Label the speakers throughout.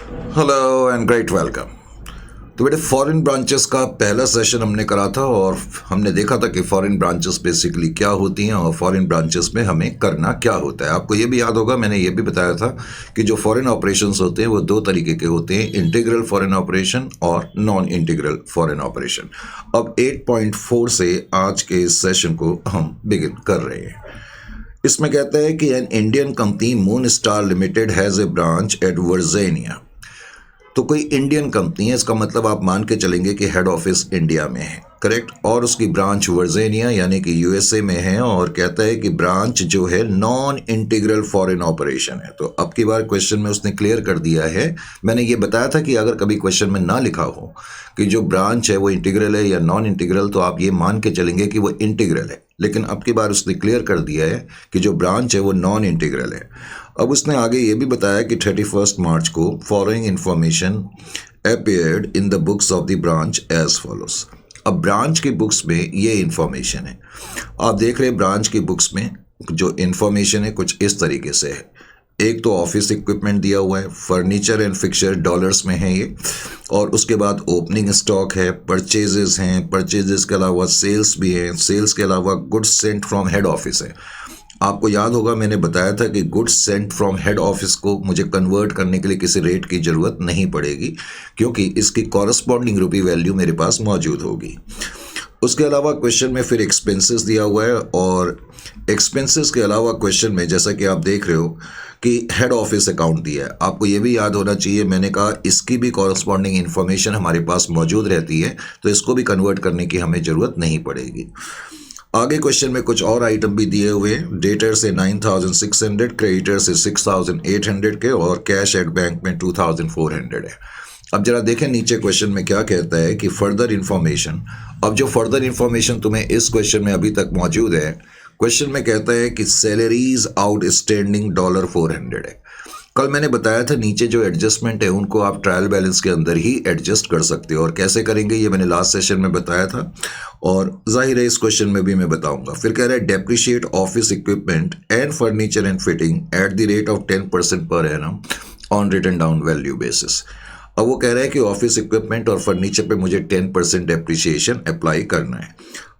Speaker 1: Hello and great welcome. तो बेटे foreign branches का पहला सेशन हमने करा था और हमने देखा था कि फॉरेन ब्रांचेस बेसिकली क्या होती हैं और फॉरेन ब्रांचेस में हमें करना क्या होता है। आपको ये भी याद होगा, मैंने ये भी बताया था कि जो फॉरेन ऑपरेशंस होते हैं वो दो तरीके के होते हैं, इंटीग्रल फॉरेन ऑपरेशन और नॉन इंटीग्रल फॉरेन ऑपरेशन। अब 8.4 से आज के इस सेशन को हम बिगिन कर रहे हैं। इसमें कहता है कि an Indian company moon star limited has a branch at Virginia. तो कोई इंडियन कंपनी है, इसका मतलब आप मान के चलेंगे कि हेड ऑफिस इंडिया में है, करेक्ट, और उसकी ब्रांच वर्जीनिया यानी कि यूएसए में है। और कहता है कि ब्रांच जो है नॉन इंटीग्रल फॉरेन ऑपरेशन है। तो अब की बार क्वेश्चन में उसने क्लियर कर दिया है। मैंने ये बताया था कि अगर कभी क्वेश्चन में ना लिखा हो कि जो ब्रांच है वो इंटीग्रल है या नॉन इंटीग्रल, तो आप ये मान के चलेंगे कि वो इंटीग्रल है। लेकिन अब की बार उसने क्लियर कर दिया है कि जो ब्रांच है वो नॉन इंटीग्रल है। अब उसने आगे ये भी बताया कि 31 मार्च को following information appeared in the books of the branch as follows. अब ब्रांच की बुक्स में ये इंफॉर्मेशन है, आप देख रहे हैं ब्रांच की बुक्स में जो इंफॉर्मेशन है कुछ इस तरीके से है। एक तो ऑफिस इक्विपमेंट दिया हुआ है, फर्नीचर एंड फिक्सचर डॉलर्स में है ये, और उसके बाद ओपनिंग स्टॉक है, परचेजेस हैं, परचेजेस के अलावा सेल्स भी हैं, सेल्स के अलावा goods Saint from head office है। आपको याद होगा मैंने बताया था कि goods Saint from head office को मुझे कन्वर्ट करने के लिए किसी रेट की ज़रूरत नहीं पड़ेगी, क्योंकि इसकी कॉरस्पॉन्डिंग रुपी वैल्यू मेरे पास मौजूद होगी। उसके अलावा क्वेश्चन में फिर एक्सपेंसेस दिया हुआ है, और एक्सपेंसेस के अलावा क्वेश्चन में जैसा कि आप देख रहे हो कि हेड ऑफिस अकाउंट दिया है। आपको ये भी याद होना चाहिए, मैंने कहा इसकी भी कॉरस्पॉन्डिंग इन्फॉर्मेशन हमारे पास मौजूद रहती है, तो इसको भी कन्वर्ट करने की हमें ज़रूरत नहीं पड़ेगी। आगे क्वेश्चन में कुछ और आइटम भी दिए हुए हैं। डेटर से 9,600, क्रेडिटर से 6,800 के, और कैश एट बैंक में 2,400 है। अब जरा देखें नीचे क्वेश्चन में क्या कहता है कि फर्दर इंफॉर्मेशन। अब जो फर्दर इंफॉर्मेशन तुम्हें इस क्वेश्चन में अभी तक मौजूद है, क्वेश्चन में कहता है कि सैलरीज आउटस्टैंडिंग $400 है। कल मैंने बताया था नीचे जो एडजस्टमेंट है उनको आप ट्रायल बैलेंस के अंदर ही एडजस्ट कर सकते हो, और कैसे करेंगे ये मैंने लास्ट सेशन में बताया था, और जाहिर है इस क्वेश्चन में भी मैं बताऊंगा। फिर कह रहा है depreciate office equipment and furniture and fitting at the rate of 10% per annum on written down value basis. अब वो कह रहा है कि ऑफिस इक्विपमेंट और फर्नीचर पे मुझे 10% डेप्रिशिएशन अप्लाई करना है।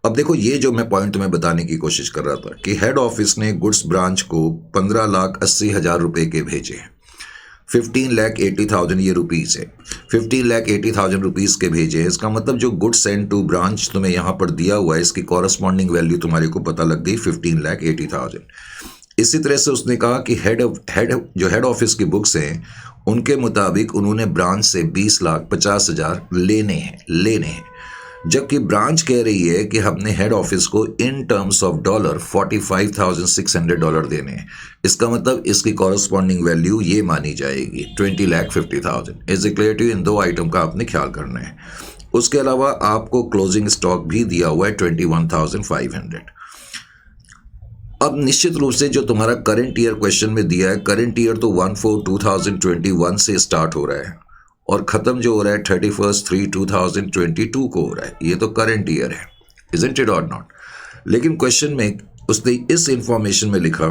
Speaker 1: अब देखो ये जो मैं पॉइंट तुम्हें बताने की कोशिश कर रहा था कि हेड ऑफिस ने गुड्स ब्रांच को 15,80,000 रुपए के भेजे हैं। 15,80,000 ये रुपीज़ है, 15,80,000 रुपीज़ के भेजे हैं। इसका मतलब जो गुड्स सेंड टू ब्रांच तुम्हें यहाँ पर दिया हुआ है, इसकी कॉरस्पॉन्डिंग वैल्यू तुम्हारे को पता लग गई 15,80,000। इसी तरह से उसने कहा कि हेड ऑफिस की बुक्स हैं उनके मुताबिक उन्होंने ब्रांच से 20,50,000 लेने हैं, जबकि ब्रांच कह रही है कि हमने हेड ऑफिस को इन टर्म्स ऑफ डॉलर $45,600 देने हैं। इसका मतलब इसकी कॉरस्पॉन्डिंग वैल्यू ये मानी जाएगी 20,50,000। Is clear to? इन दो आइटम का आपने ख्याल करना है। उसके अलावा आपको क्लोजिंग स्टॉक भी दिया हुआ है 21,500। अब निश्चित रूप से जो तुम्हारा करंट ईयर क्वेश्चन में दिया है, करंट ईयर तो 1/4/2021 से स्टार्ट हो रहा है और ख़त्म जो हो रहा है 31/3/2022 को हो रहा है। ये तो करंट ईयर है, इजंट इट और नॉट? लेकिन क्वेश्चन में उसने इस इंफॉर्मेशन में लिखा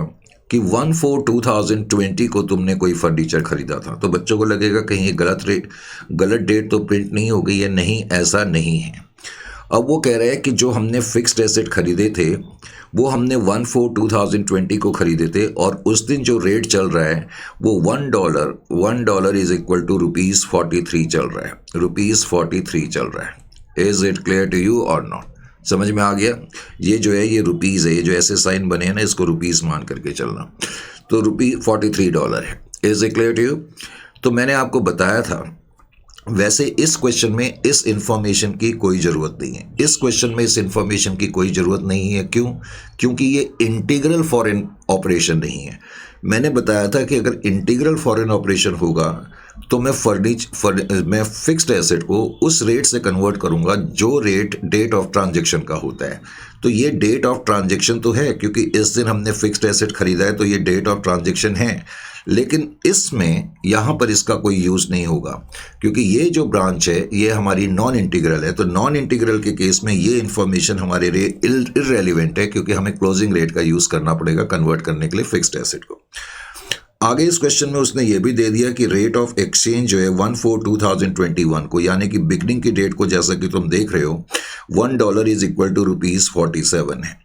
Speaker 1: कि 1/4/2020 को तुमने कोई फर्नीचर खरीदा था। तो बच्चों को लगेगा कहीं ये गलत डेट तो प्रिंट नहीं हो गई है। नहीं, ऐसा नहीं है। अब वो कह रहे हैं कि जो हमने फिक्स्ड एसेट खरीदे थे वो हमने 1/4/2020 को खरीदे थे, और उस दिन जो रेट चल रहा है वो $1 इज इक्वल टू ₹43 चल रहा है, ₹43 चल रहा है। Is it clear to you और नॉट? समझ में आ गया? ये जो है ये रुपीज़ है, ये जो ऐसे साइन बने हैं ना इसको रुपीज़ मान करके चलना। तो $43 है। Is it clear to you? तो मैंने आपको बताया था, वैसे इस क्वेश्चन में इस इंफॉर्मेशन की कोई ज़रूरत नहीं है। इस क्वेश्चन में इस इंफॉर्मेशन की कोई ज़रूरत नहीं है। क्यों? क्योंकि ये इंटीग्रल फॉरेन ऑपरेशन नहीं है। मैंने बताया था कि अगर इंटीग्रल फॉरेन ऑपरेशन होगा तो मैं फिक्स्ड एसेट को उस रेट से कन्वर्ट करूंगा जो रेट डेट ऑफ ट्रांजैक्शन का होता है। तो ये डेट ऑफ ट्रांजैक्शन तो है, क्योंकि इस दिन हमने फिक्स्ड एसेट खरीदा है तो ये डेट ऑफ ट्रांजैक्शन है। लेकिन इसमें यहाँ पर इसका कोई यूज़ नहीं होगा, क्योंकि ये जो ब्रांच है ये हमारी नॉन इंटीग्रल है। तो नॉन इंटीग्रल के केस में ये इन्फॉर्मेशन हमारे लिए इररेलेवेंट है, क्योंकि हमें क्लोजिंग रेट का यूज़ करना पड़ेगा कन्वर्ट करने के लिए फिक्स्ड एसेट को। आगे इस क्वेश्चन में उसने ये भी दे दिया कि रेट ऑफ एक्सचेंज जो है 1/4/2021 को, यानी कि बिगनिंग की डेट को जैसा कि तुम देख रहे हो $1 इज इक्वल टू ₹47 है,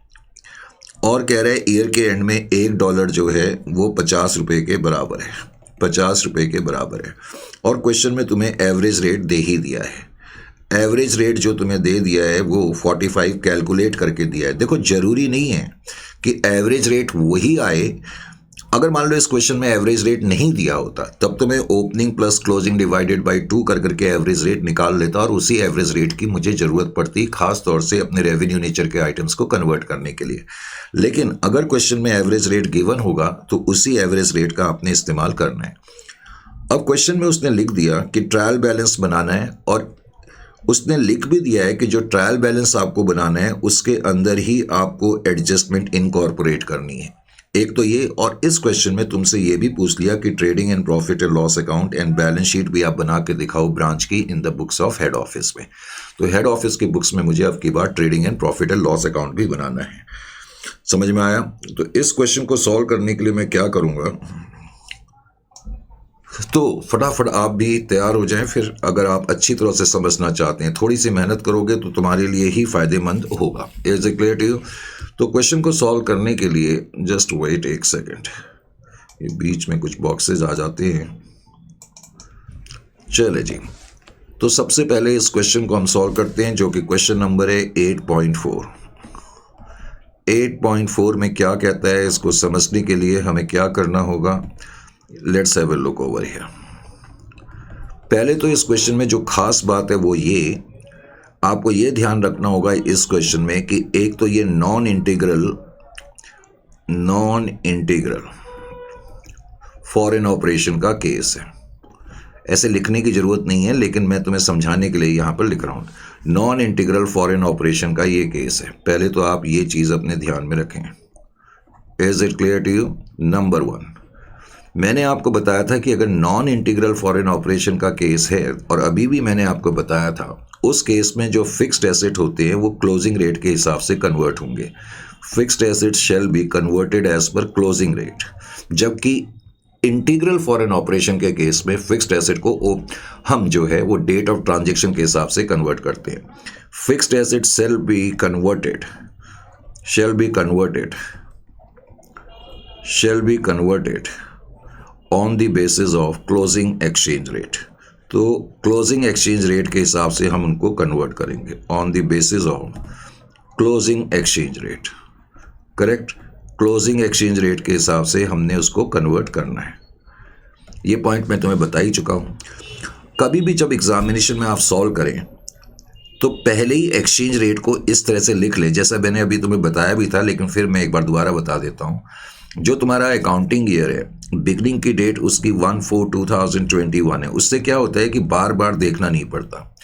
Speaker 1: और कह रहे हैं ईयर के एंड में $1 जो है वो 50 रुपये के बराबर है, 50 रुपये के बराबर है। और क्वेश्चन में तुम्हें एवरेज रेट दे ही दिया है। एवरेज रेट जो तुम्हें दे दिया है वो 45 कैलकुलेट करके दिया है। देखो जरूरी नहीं है कि एवरेज रेट वही आए। अगर मान लो इस क्वेश्चन में एवरेज रेट नहीं दिया होता तब तो मैं opening plus closing divided by 2 कर करके एवरेज रेट निकाल लेता, और उसी एवरेज रेट की मुझे ज़रूरत पड़ती खास तौर से अपने रेवेन्यू नेचर के आइटम्स को कन्वर्ट करने के लिए। लेकिन अगर क्वेश्चन में एवरेज रेट गिवन होगा तो उसी एवरेज रेट का आपने इस्तेमाल करना है। अब क्वेश्चन में उसने लिख दिया कि ट्रायल बैलेंस बनाना है, और उसने लिख भी दिया है कि जो ट्रायल बैलेंस आपको बनाना है उसके अंदर ही आपको एडजस्टमेंट इनकॉर्पोरेट करनी है। एक तो ये, और इस क्वेश्चन में तुमसे ये भी पूछ लिया कि trading and profit and loss account and balance sheet भी आप बना के दिखाओ ब्रांच की इन the books of head office में। तो हेड ऑफिस की बुक्स में मुझे अब की बार trading and profit and loss account भी बनाना है। समझ में आया? तो इस क्वेश्चन को सॉल्व करने के लिए मैं क्या करूँगा, तो फटाफट आप भी तैयार हो जाएं। फिर अगर आप अच्छी तरह से समझना चाहते हैं, थोड़ी सी मेहनत करोगे तो तुम्हारे लिए ही फायदेमंद होगा। Is it clear to you? तो क्वेश्चन को सॉल्व करने के लिए जस्ट वेट एक सेकेंड, ये बीच में कुछ बॉक्सेस आ जाते हैं। चले जी, तो सबसे पहले इस क्वेश्चन को हम सॉल्व करते हैं, जो कि क्वेश्चन नंबर है 8.4। 8.4 में क्या कहता है, इसको समझने के लिए हमें क्या करना होगा, let's have a look over here. पहले तो इस क्वेश्चन में जो खास बात है वो ये, आपको ये ध्यान रखना होगा इस क्वेश्चन में कि एक तो ये नॉन इंटीग्रल फॉरेन ऑपरेशन का केस है। ऐसे लिखने की जरूरत नहीं है, लेकिन मैं तुम्हें समझाने के लिए यहां पर लिख रहा हूं। नॉन इंटीग्रल फॉरेन ऑपरेशन का ये केस है। पहले तो आप ये चीज अपने ध्यान में रखें। Is it clear to you? Number 1, मैंने आपको बताया था कि अगर नॉन इंटीग्रल फॉरेन ऑपरेशन का केस है, और अभी भी मैंने आपको बताया था, उस केस में जो फिक्स्ड एसेट होते हैं वो क्लोजिंग रेट के हिसाब से कन्वर्ट होंगे। Fixed asset shall be converted as per closing rate, जबकि इंटीग्रल फॉरेन ऑपरेशन के केस में फिक्स्ड एसेट को हम जो है वो डेट ऑफ ट्रांजेक्शन के हिसाब से कन्वर्ट करते हैं। Fixed asset shall be converted on the basis of closing exchange rate. तो क्लोजिंग एक्सचेंज रेट के हिसाब से हम उनको कन्वर्ट करेंगे, on the basis of closing exchange rate. Correct? Closing exchange rate के हिसाब से हमने उसको कन्वर्ट करना है। ये पॉइंट मैं तुम्हें बता ही चुका हूँ। कभी भी जब एग्जामिनेशन में आप सॉल्व करें तो पहले ही एक्सचेंज रेट को इस तरह से लिख ले, जैसा मैंने अभी तुम्हें बताया भी था, लेकिन फिर मैं एक बार दोबारा बता देता हूँ। जो तुम्हारा अकाउंटिंग ईयर है, बिगनिंग की डेट उसकी 1/4/2021 है। उससे क्या होता है कि बार बार देखना नहीं पड़ता,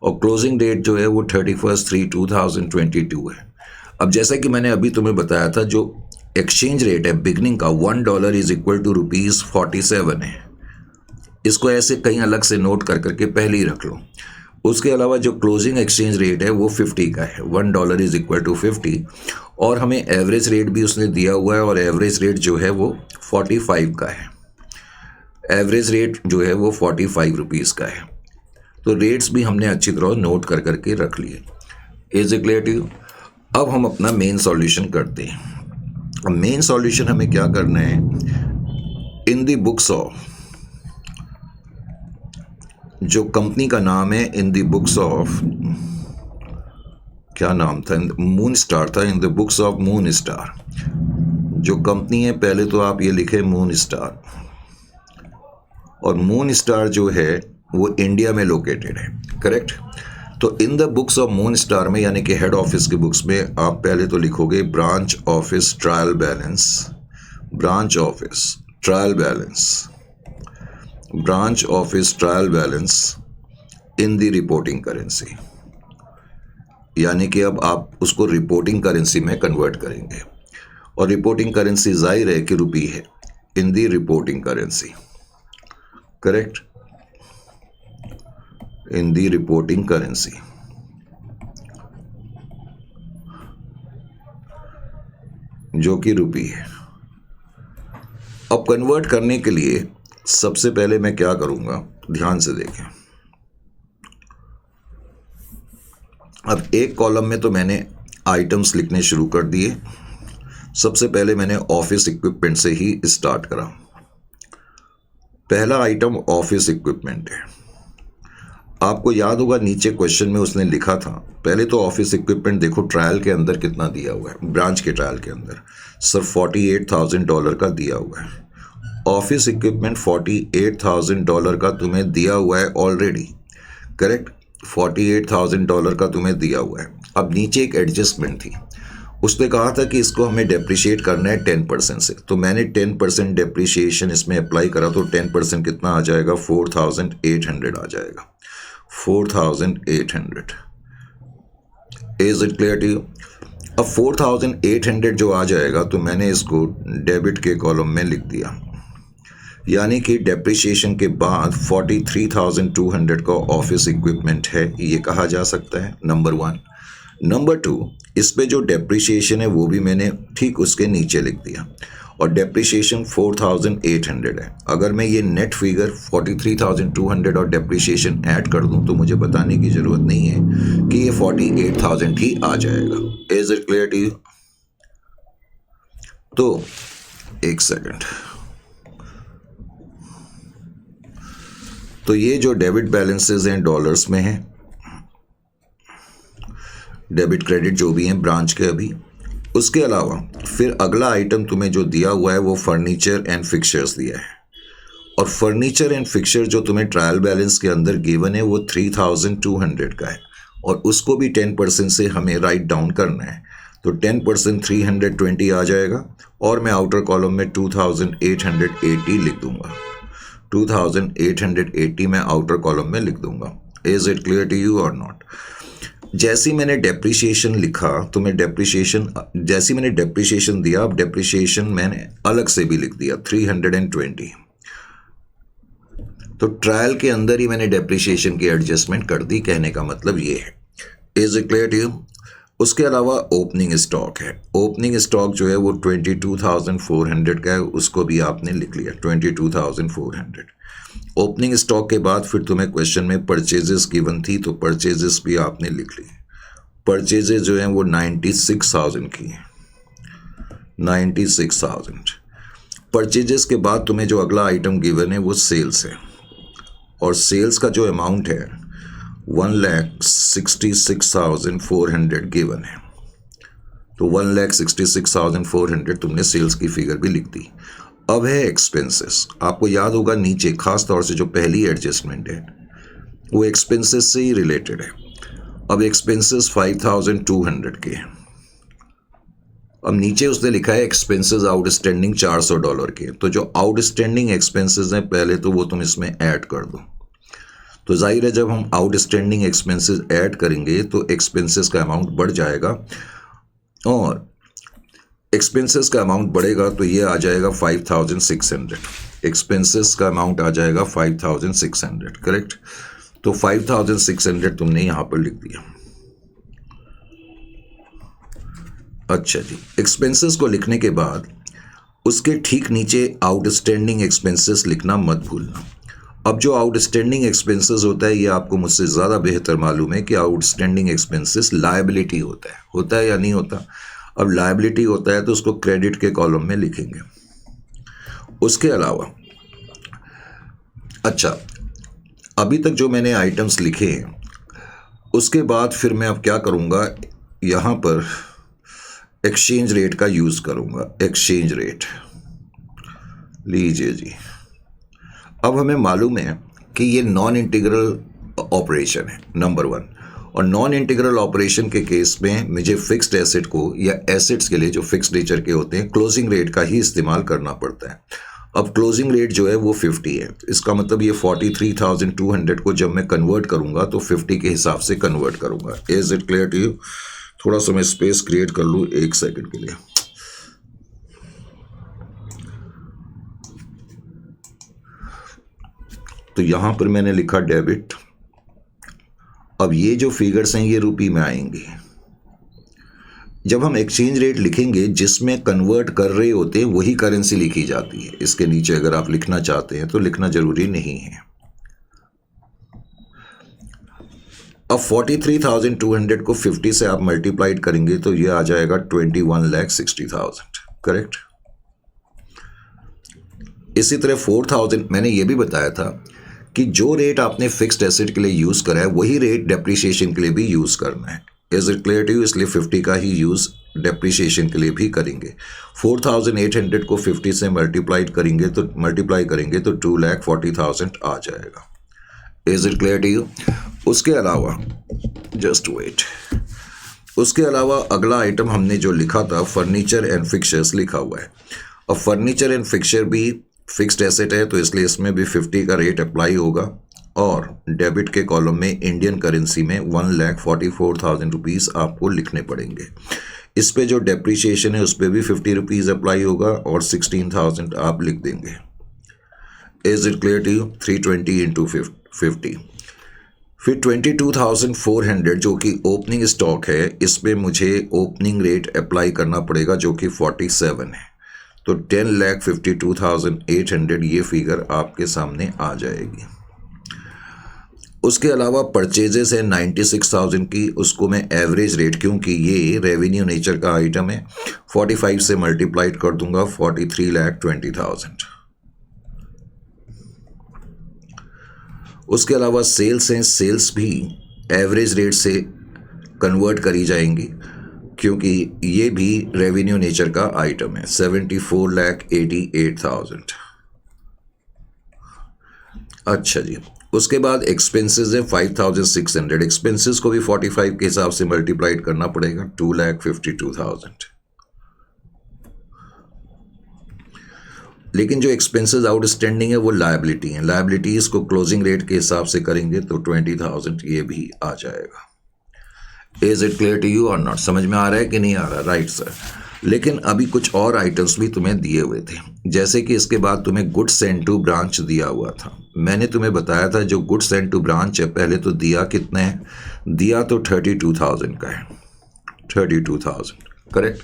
Speaker 1: और क्लोजिंग डेट जो है वो 31/3/2022 है। अब जैसा कि मैंने अभी तुम्हें बताया था, जो एक्सचेंज रेट है बिगनिंग का $1 इज इक्वल टू ₹47 है। इसको ऐसे कहीं अलग से नोट कर करके पहले ही रख लो। उसके अलावा जो क्लोजिंग एक्सचेंज रेट है वो 50 का है, $1 इज इक्वल टू 50, और हमें एवरेज रेट भी उसने दिया हुआ है, और एवरेज रेट जो है वो 45 का है। एवरेज रेट जो है वो 45 रुपीज़ का है। तो रेट्स भी हमने अच्छी तरह नोट कर करके रख लिए। Is it clear to you? अब हम अपना मेन सॉल्यूशन करते हैं। अब मेन सॉल्यूशन हमें क्या करना है, इन द बुक्स ऑफ, जो कंपनी का नाम है, इन द बुक्स ऑफ, क्या नाम था, मून स्टार था, इन the books of moon star. जो कंपनी है, पहले तो आप ये लिखे मून स्टार, और मून स्टार जो है वो इंडिया में लोकेटेड है। करेक्ट? तो इन the books of moon star में, यानी कि हेड ऑफिस की बुक्स में, आप पहले तो लिखोगे branch office trial balance, branch office trial balance in the reporting currency, यानी कि अब आप उसको रिपोर्टिंग करेंसी में कन्वर्ट करेंगे, और रिपोर्टिंग करेंसी जाहिर है कि रुपी है, in the reporting currency. Correct? In the reporting currency, जो कि रुपी है। अब कन्वर्ट करने के लिए सबसे पहले मैं क्या करूँगा, ध्यान से देखें। अब एक कॉलम में तो मैंने आइटम्स लिखने शुरू कर दिए। सबसे पहले मैंने ऑफिस इक्विपमेंट से ही स्टार्ट करा। पहला आइटम ऑफिस इक्विपमेंट है। आपको याद होगा नीचे क्वेश्चन में उसने लिखा था, पहले तो ऑफिस इक्विपमेंट देखो ट्रायल के अंदर कितना दिया हुआ है, ब्रांच के ट्रायल के अंदर सर $48,000 का दिया हुआ है। ऑफिस इक्विपमेंट $48,000 का तुम्हें दिया हुआ है ऑलरेडी, करेक्ट। $48,000 का तुम्हें दिया हुआ है। अब नीचे एक एडजस्टमेंट थी, उसने कहा था कि इसको हमें डेप्रिशिएट करना है 10% से, तो मैंने 10% डेप्रिशिएशन इसमें अप्लाई करा, तो 10% कितना आ जाएगा, 4,800 आ जाएगा, 4,800। Is it clear to you? अब 4,800 जो आ जाएगा तो मैंने इसको डेबिट के कॉलम में लिख दिया, यानी कि डेप्रिशिएशन के बाद 43,200 का ऑफिस इक्विपमेंट है, ये कहा जा सकता है, नंबर 1। नंबर 2, इस पे जो डेप्रिशिएशन है वो भी मैंने ठीक उसके नीचे लिख दिया, और डेप्रिशिएशन 4,800 है। अगर मैं ये नेट फिगर 43,200 और डेप्रिशिएशन ऐड कर दूं तो मुझे बताने की ज़रूरत नहीं है कि ये 48,000 ही आ जाएगा। Is it clear to you? तो एक सेकंड, तो ये जो डेबिट बैलेंसेस हैं डॉलर्स में हैं, डेबिट क्रेडिट जो भी हैं ब्रांच के अभी। उसके अलावा फिर अगला आइटम तुम्हें जो दिया हुआ है वो फर्नीचर एंड फिक्चर्स दिया है, और फर्नीचर एंड फिक्चर जो तुम्हें ट्रायल बैलेंस के अंदर गिवन है वो 3,200 का है, और उसको भी 10% से हमें राइट डाउन करना है, तो 10% 320 आ जाएगा, और मैं आउटर कॉलम में 2,880 लिख दूंगा, 2,880 मैं आउटर कॉलम में लिख दूंगा। Is it clear to you और नॉट? जैसे मैंने डेप्रिशिएशन लिखा तो मैं डेप्रिशिएशन, जैसे मैंने डेप्रिशिएशन दिया, अब डेप्रिशिएशन मैंने अलग से भी लिख दिया 320। तो ट्रायल के अंदर ही मैंने डेप्रिशिएशन की एडजस्टमेंट कर दी, कहने का मतलब ये है। Is it clear to you? उसके अलावा ओपनिंग स्टॉक है। ओपनिंग स्टॉक जो है वो 22,400 का है, उसको भी आपने लिख लिया 22,400। ओपनिंग स्टॉक के बाद फिर तुम्हें क्वेश्चन में परचेजेस गिवन थी, तो परचेजेस भी आपने लिख ली। परचेजेस जो हैं वो 96,000 की हैं, 96,000। परचेजेस के बाद तुम्हें जो अगला आइटम गिवन है वो सेल्स है, और सेल्स का जो अमाउंट है 1,66,400 गिवन है, तो 1,66,400 तुमने सेल्स की फिगर भी लिख दी। अब है एक्सपेंसेस। आपको याद होगा नीचे खास तौर से जो पहली एडजस्टमेंट है वो एक्सपेंसेस से ही रिलेटेड है। अब एक्सपेंसेस 5,200 के हैं। अब नीचे उसने लिखा है एक्सपेंसेस आउटस्टैंडिंग $400 के, तो जो आउटस्टैंडिंग एक्सपेंसेस हैं पहले तो वो तुम इसमें ऐड कर दो। तो जाहिर है जब हम आउटस्टैंडिंग एक्सपेंसेस ऐड करेंगे तो एक्सपेंसेस का अमाउंट बढ़ जाएगा, और एक्सपेंसेस का अमाउंट बढ़ेगा तो ये आ जाएगा 5,600। एक्सपेंसेस का अमाउंट आ जाएगा 5,600, करेक्ट। तो 5,600 तुमने यहाँ पर लिख दिया। अच्छा जी, एक्सपेंसेस को लिखने के बाद उसके ठीक नीचे आउटस्टैंडिंग एक्सपेंसेस लिखना मत भूलना। अब जो आउटस्टैंडिंग एक्सपेंसेस होता है, ये आपको मुझसे ज़्यादा बेहतर मालूम है कि आउटस्टैंडिंग एक्सपेंसेस लायबिलिटी होता है या नहीं होता। अब लायबिलिटी होता है तो उसको क्रेडिट के कॉलम में लिखेंगे। उसके अलावा अच्छा, अभी तक जो मैंने आइटम्स लिखे हैं उसके बाद फिर मैं अब क्या करूँगा, यहाँ पर एक्सचेंज रेट का यूज़ करूँगा। एक्सचेंज रेट लीजिए जी। अब हमें मालूम है कि ये नॉन इंटीग्रल ऑपरेशन है, नंबर 1, और नॉन इंटीग्रल ऑपरेशन के केस में मुझे फिक्स्ड एसेट को या एसेट्स के लिए जो फिक्स्ड नेचर के होते हैं क्लोजिंग रेट का ही इस्तेमाल करना पड़ता है। अब क्लोजिंग रेट जो है वो 50 है, इसका मतलब ये 43,200 को जब मैं कन्वर्ट करूंगा तो 50 के हिसाब से कन्वर्ट करूंगा। Is it clear to you? थोड़ा सा मैं स्पेस क्रिएट कर लूँ 1 सेकंड के लिए। तो यहां पर मैंने लिखा डेबिट। अब ये जो फिगर्स हैं ये रुपये में आएंगे। जब हम एक्सचेंज रेट लिखेंगे जिसमें कन्वर्ट कर रहे होते हैं वही करेंसी लिखी जाती है। इसके नीचे अगर आप लिखना चाहते हैं तो लिखना जरूरी नहीं है। अब 43,200 को 50 से आप मल्टीप्लाइड करेंगे तो ये आ जाएगा 21,60,000, करेक्ट। इसी तरह 4,000 मैंने ये भी बताया था कि जो रेट आपने फिक्स्ड एसेट के लिए यूज करा है वही रेट डेप्रिसिएशन के लिए भी यूज करना है। Is it clear to you? इसलिए 50 का ही यूज डेप्रिसिएशन के लिए भी करेंगे। 4,800 को 50 से मल्टीप्लाई करेंगे तो 2,40,000 आ जाएगा। Is it clear to you? उसके अलावा जस्ट वेट, उसके अलावा अगला आइटम हमने जो लिखा था फर्नीचर एंड फिक्चर्स लिखा हुआ है। और फर्नीचर एंड फिक्चर भी फिक्स्ड एसेट है तो इसलिए इसमें भी 50 का रेट अप्लाई होगा और डेबिट के कॉलम में इंडियन करेंसी में 1,44,000 रुपीज़ आपको लिखने पड़ेंगे। इस पे जो डेप्रिसिएशन है उस पर भी 50 रुपीज़ अप्लाई होगा और 16,000 आप लिख देंगे। Is it clear to you? 320 into 50। फिर 22,400 जो कि ओपनिंग स्टॉक है, इस पे मुझे ओपनिंग रेट अप्लाई करना पड़ेगा जो कि 47 है। तो 10,52,800 ये फिगर आपके सामने आ जाएगी। उसके अलावा परचेजेस है 96,000 की, उसको मैं एवरेज रेट, क्योंकि ये रेवेन्यू नेचर का आइटम है, 45 से मल्टीप्लाइड कर दूंगा 43,20,000। उसके अलावा सेल्स हैं, सेल्स भी एवरेज रेट से कन्वर्ट करी जाएंगी क्योंकि ये भी रेवेन्यू नेचर का आइटम है, 74,88,000। अच्छा जी, उसके बाद एक्सपेंसेस है 5,600। एक्सपेंसेस को भी 45 के हिसाब से मल्टीप्लाइड करना पड़ेगा, 2,52,000। लेकिन जो एक्सपेंसेस आउटस्टैंडिंग है वो लायबिलिटी है, लायबिलिटीज को क्लोजिंग रेट के हिसाब से करेंगे तो 20,000 ये भी आ जाएगा। Is it clear to you और नॉट? समझ में आ रहा है कि नहीं आ रहा? Right sir. लेकिन अभी कुछ और आइटम्स भी तुम्हें दिए हुए थे, जैसे कि इसके बाद तुम्हें गुड्स सेंड टू ब्रांच दिया हुआ था। मैंने तुम्हें बताया था जो गुड्स सेंड टू ब्रांच है, पहले तो दिया कितना है, दिया तो 32,000 का है, 32,000 करेक्ट।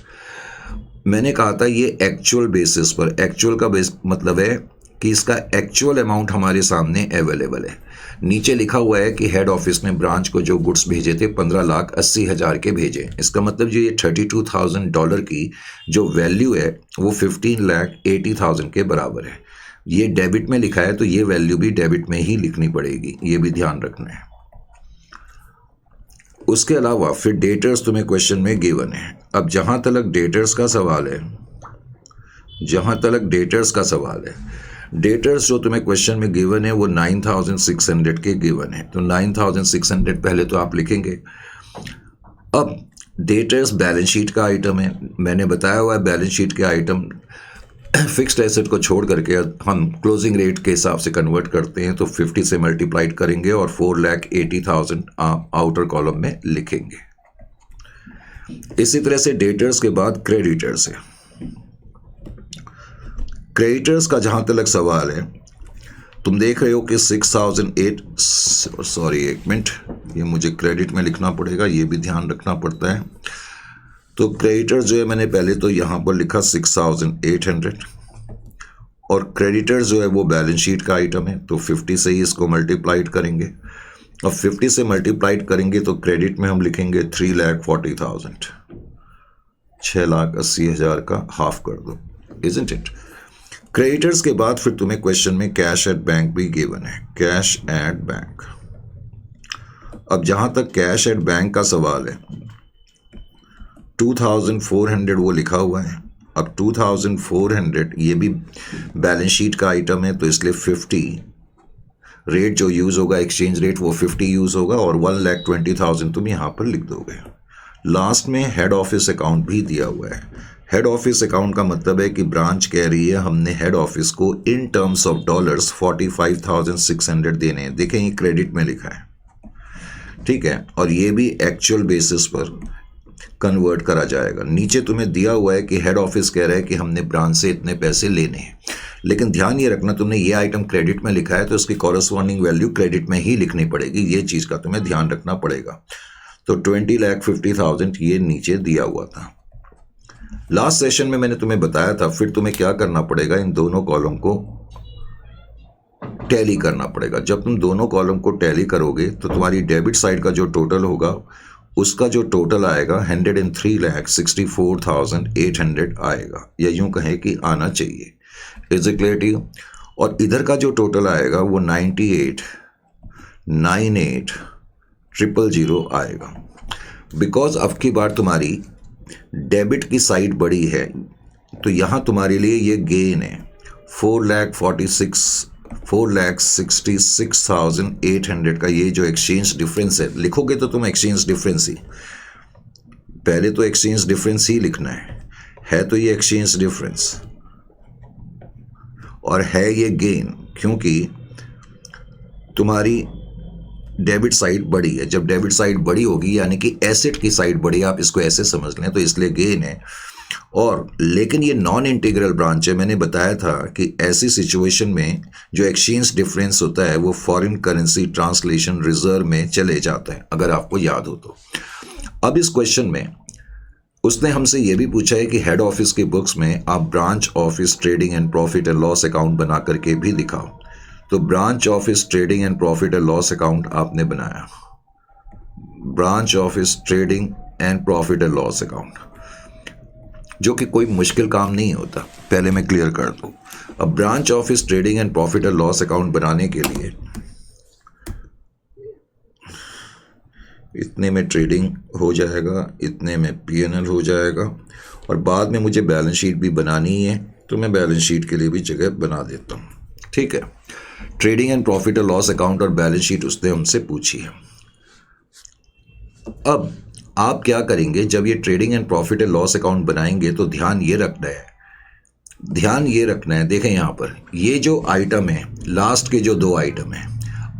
Speaker 1: मैंने कहा था ये एक्चुअल बेसिस पर, एक्चुअल का बेस मतलब है कि इसका एक्चुअल अमाउंट हमारे सामने अवेलेबल है। नीचे लिखा हुआ है कि हेड ऑफिस ने ब्रांच को जो गुड्स भेजे थे 15,80,000 के भेजे। इसका मतलब जो ये $32,000 की जो वैल्यू है वो 15,80,000 के बराबर है। ये डेबिट में लिखा है तो ये वैल्यू भी डेबिट में ही लिखनी पड़ेगी, ये भी ध्यान रखना है। उसके अलावा फिर डेटर्स तुम्हें क्वेश्चन में गिवन है। अब जहां तक डेटर्स का सवाल है, डेटर्स जो तुम्हें क्वेश्चन में गिवन है वो 9,600 के गिवन है, तो 9,600 पहले तो आप लिखेंगे। अब डेटर्स बैलेंस शीट का आइटम है, मैंने बताया हुआ है बैलेंस शीट के आइटम फिक्स्ड एसेट को छोड़ करके हम क्लोजिंग रेट के हिसाब से कन्वर्ट करते हैं, तो 50 से मल्टीप्लाइड करेंगे और 4,80,000 आप आउटर कॉलम में लिखेंगे। इसी तरह से डेटर्स के बाद क्रेडिटर्स है। क्रेडिटर्स का जहां तक सवाल है, तुम देख रहे हो कि 6,008, सॉरी एक मिनट, ये मुझे क्रेडिट में लिखना पड़ेगा, ये भी ध्यान रखना पड़ता है। तो क्रेडिटर्स जो है मैंने पहले तो यहाँ पर लिखा 6,800 और क्रेडिटर्स जो है वो बैलेंस शीट का आइटम है, तो 50 से ही इसको मल्टीप्लाइड करेंगे और 50 से मल्टीप्लाइड करेंगे तो क्रेडिट में हम लिखेंगे 3,40,000, 6,80,000 का हाफ कर दो, इजंट इट। क्रेडिटर्स के बाद फिर तुम्हें क्वेश्चन में कैश एट बैंक भी गिवन है, कैश एट बैंक। अब जहां तक कैश एट बैंक का सवाल है 2,400 वो लिखा हुआ है। अब 2,400 ये भी बैलेंस शीट का आइटम है, तो इसलिए 50 रेट जो यूज़ होगा, एक्सचेंज रेट, वो 50 यूज़ होगा और 1,20,000 तुम यहाँ पर लिख दोगे। लास्ट में हेड ऑफिस अकाउंट भी दिया हुआ है। हेड ऑफिस अकाउंट का मतलब है कि ब्रांच कह रही है हमने हेड ऑफिस को इन टर्म्स ऑफ डॉलर्स 45,600 देने हैं। देखें ये क्रेडिट में लिखा है, ठीक है, और ये भी एक्चुअल बेसिस पर कन्वर्ट करा जाएगा। नीचे तुम्हें दिया हुआ है कि हेड ऑफिस कह रहा है कि हमने ब्रांच से इतने पैसे लेने हैं, लेकिन ध्यान ये रखना तुमने ये आइटम क्रेडिट में लिखा है तो इसकी कॉरस्पॉन्डिंग वैल्यू क्रेडिट में ही लिखनी पड़ेगी, ये चीज़ का तुम्हें ध्यान रखना पड़ेगा। तो 20,50,000 ये नीचे दिया हुआ था। लास्ट सेशन में मैंने तुम्हें बताया था फिर तुम्हें क्या करना पड़ेगा, इन दोनों कॉलम को टैली करना पड़ेगा। जब तुम दोनों कॉलम को टैली करोगे तो तुम्हारी डेबिट साइड का जो टोटल होगा उसका जो टोटल आएगा 103,64,800 आएगा, या यूं कहें कि आना चाहिए। Is it clear to you? और इधर का जो टोटल आएगा वो 98,98,000 आएगा। बिकॉज अब की बार तुम्हारी डेबिट की साइड बड़ी है तो यहाँ तुम्हारे लिए ये गेन है 4,66,800 का। ये जो एक्सचेंज डिफरेंस है, लिखोगे तो तुम एक्सचेंज डिफरेंस ही, पहले तो एक्सचेंज डिफरेंस ही लिखना है तो ये एक्सचेंज डिफरेंस और है ये गेन, क्योंकि तुम्हारी डेबिट साइड बड़ी है। जब डेबिट साइड बड़ी होगी यानी कि एसेट की साइड बड़ी, आप इसको ऐसे समझ लें, तो इसलिए गेन है। और लेकिन ये नॉन इंटीग्रल ब्रांच है। मैंने बताया था कि ऐसी सिचुएशन में जो एक्सचेंज डिफरेंस होता है वो फॉरेन करेंसी ट्रांसलेशन रिजर्व में चले जाता है, अगर आपको याद हो तो। अब इस क्वेश्चन में उसने हमसे ये भी पूछा है कि हेड ऑफिस की बुक्स में आप branch office trading and profit and loss account बना करके भी दिखाओ। तो branch office trading and profit and loss account आपने बनाया, branch office trading and profit and loss account, जो कि कोई मुश्किल काम नहीं होता, पहले मैं क्लियर कर दूं। अब branch office trading and profit and loss account बनाने के लिए इतने में ट्रेडिंग हो जाएगा, इतने में पीएनएल हो जाएगा, और बाद में मुझे बैलेंस शीट भी बनानी है तो मैं बैलेंस शीट के लिए भी जगह बना देता हूँ। ठीक है, ट्रेडिंग एंड प्रॉफिट और लॉस अकाउंट और बैलेंस शीट उसने हमसे पूछी है। अब आप क्या करेंगे, जब ये trading and profit and loss account बनाएंगे तो ध्यान ये रखना है, देखें यहाँ पर ये जो आइटम है, लास्ट के जो 2 आइटम है,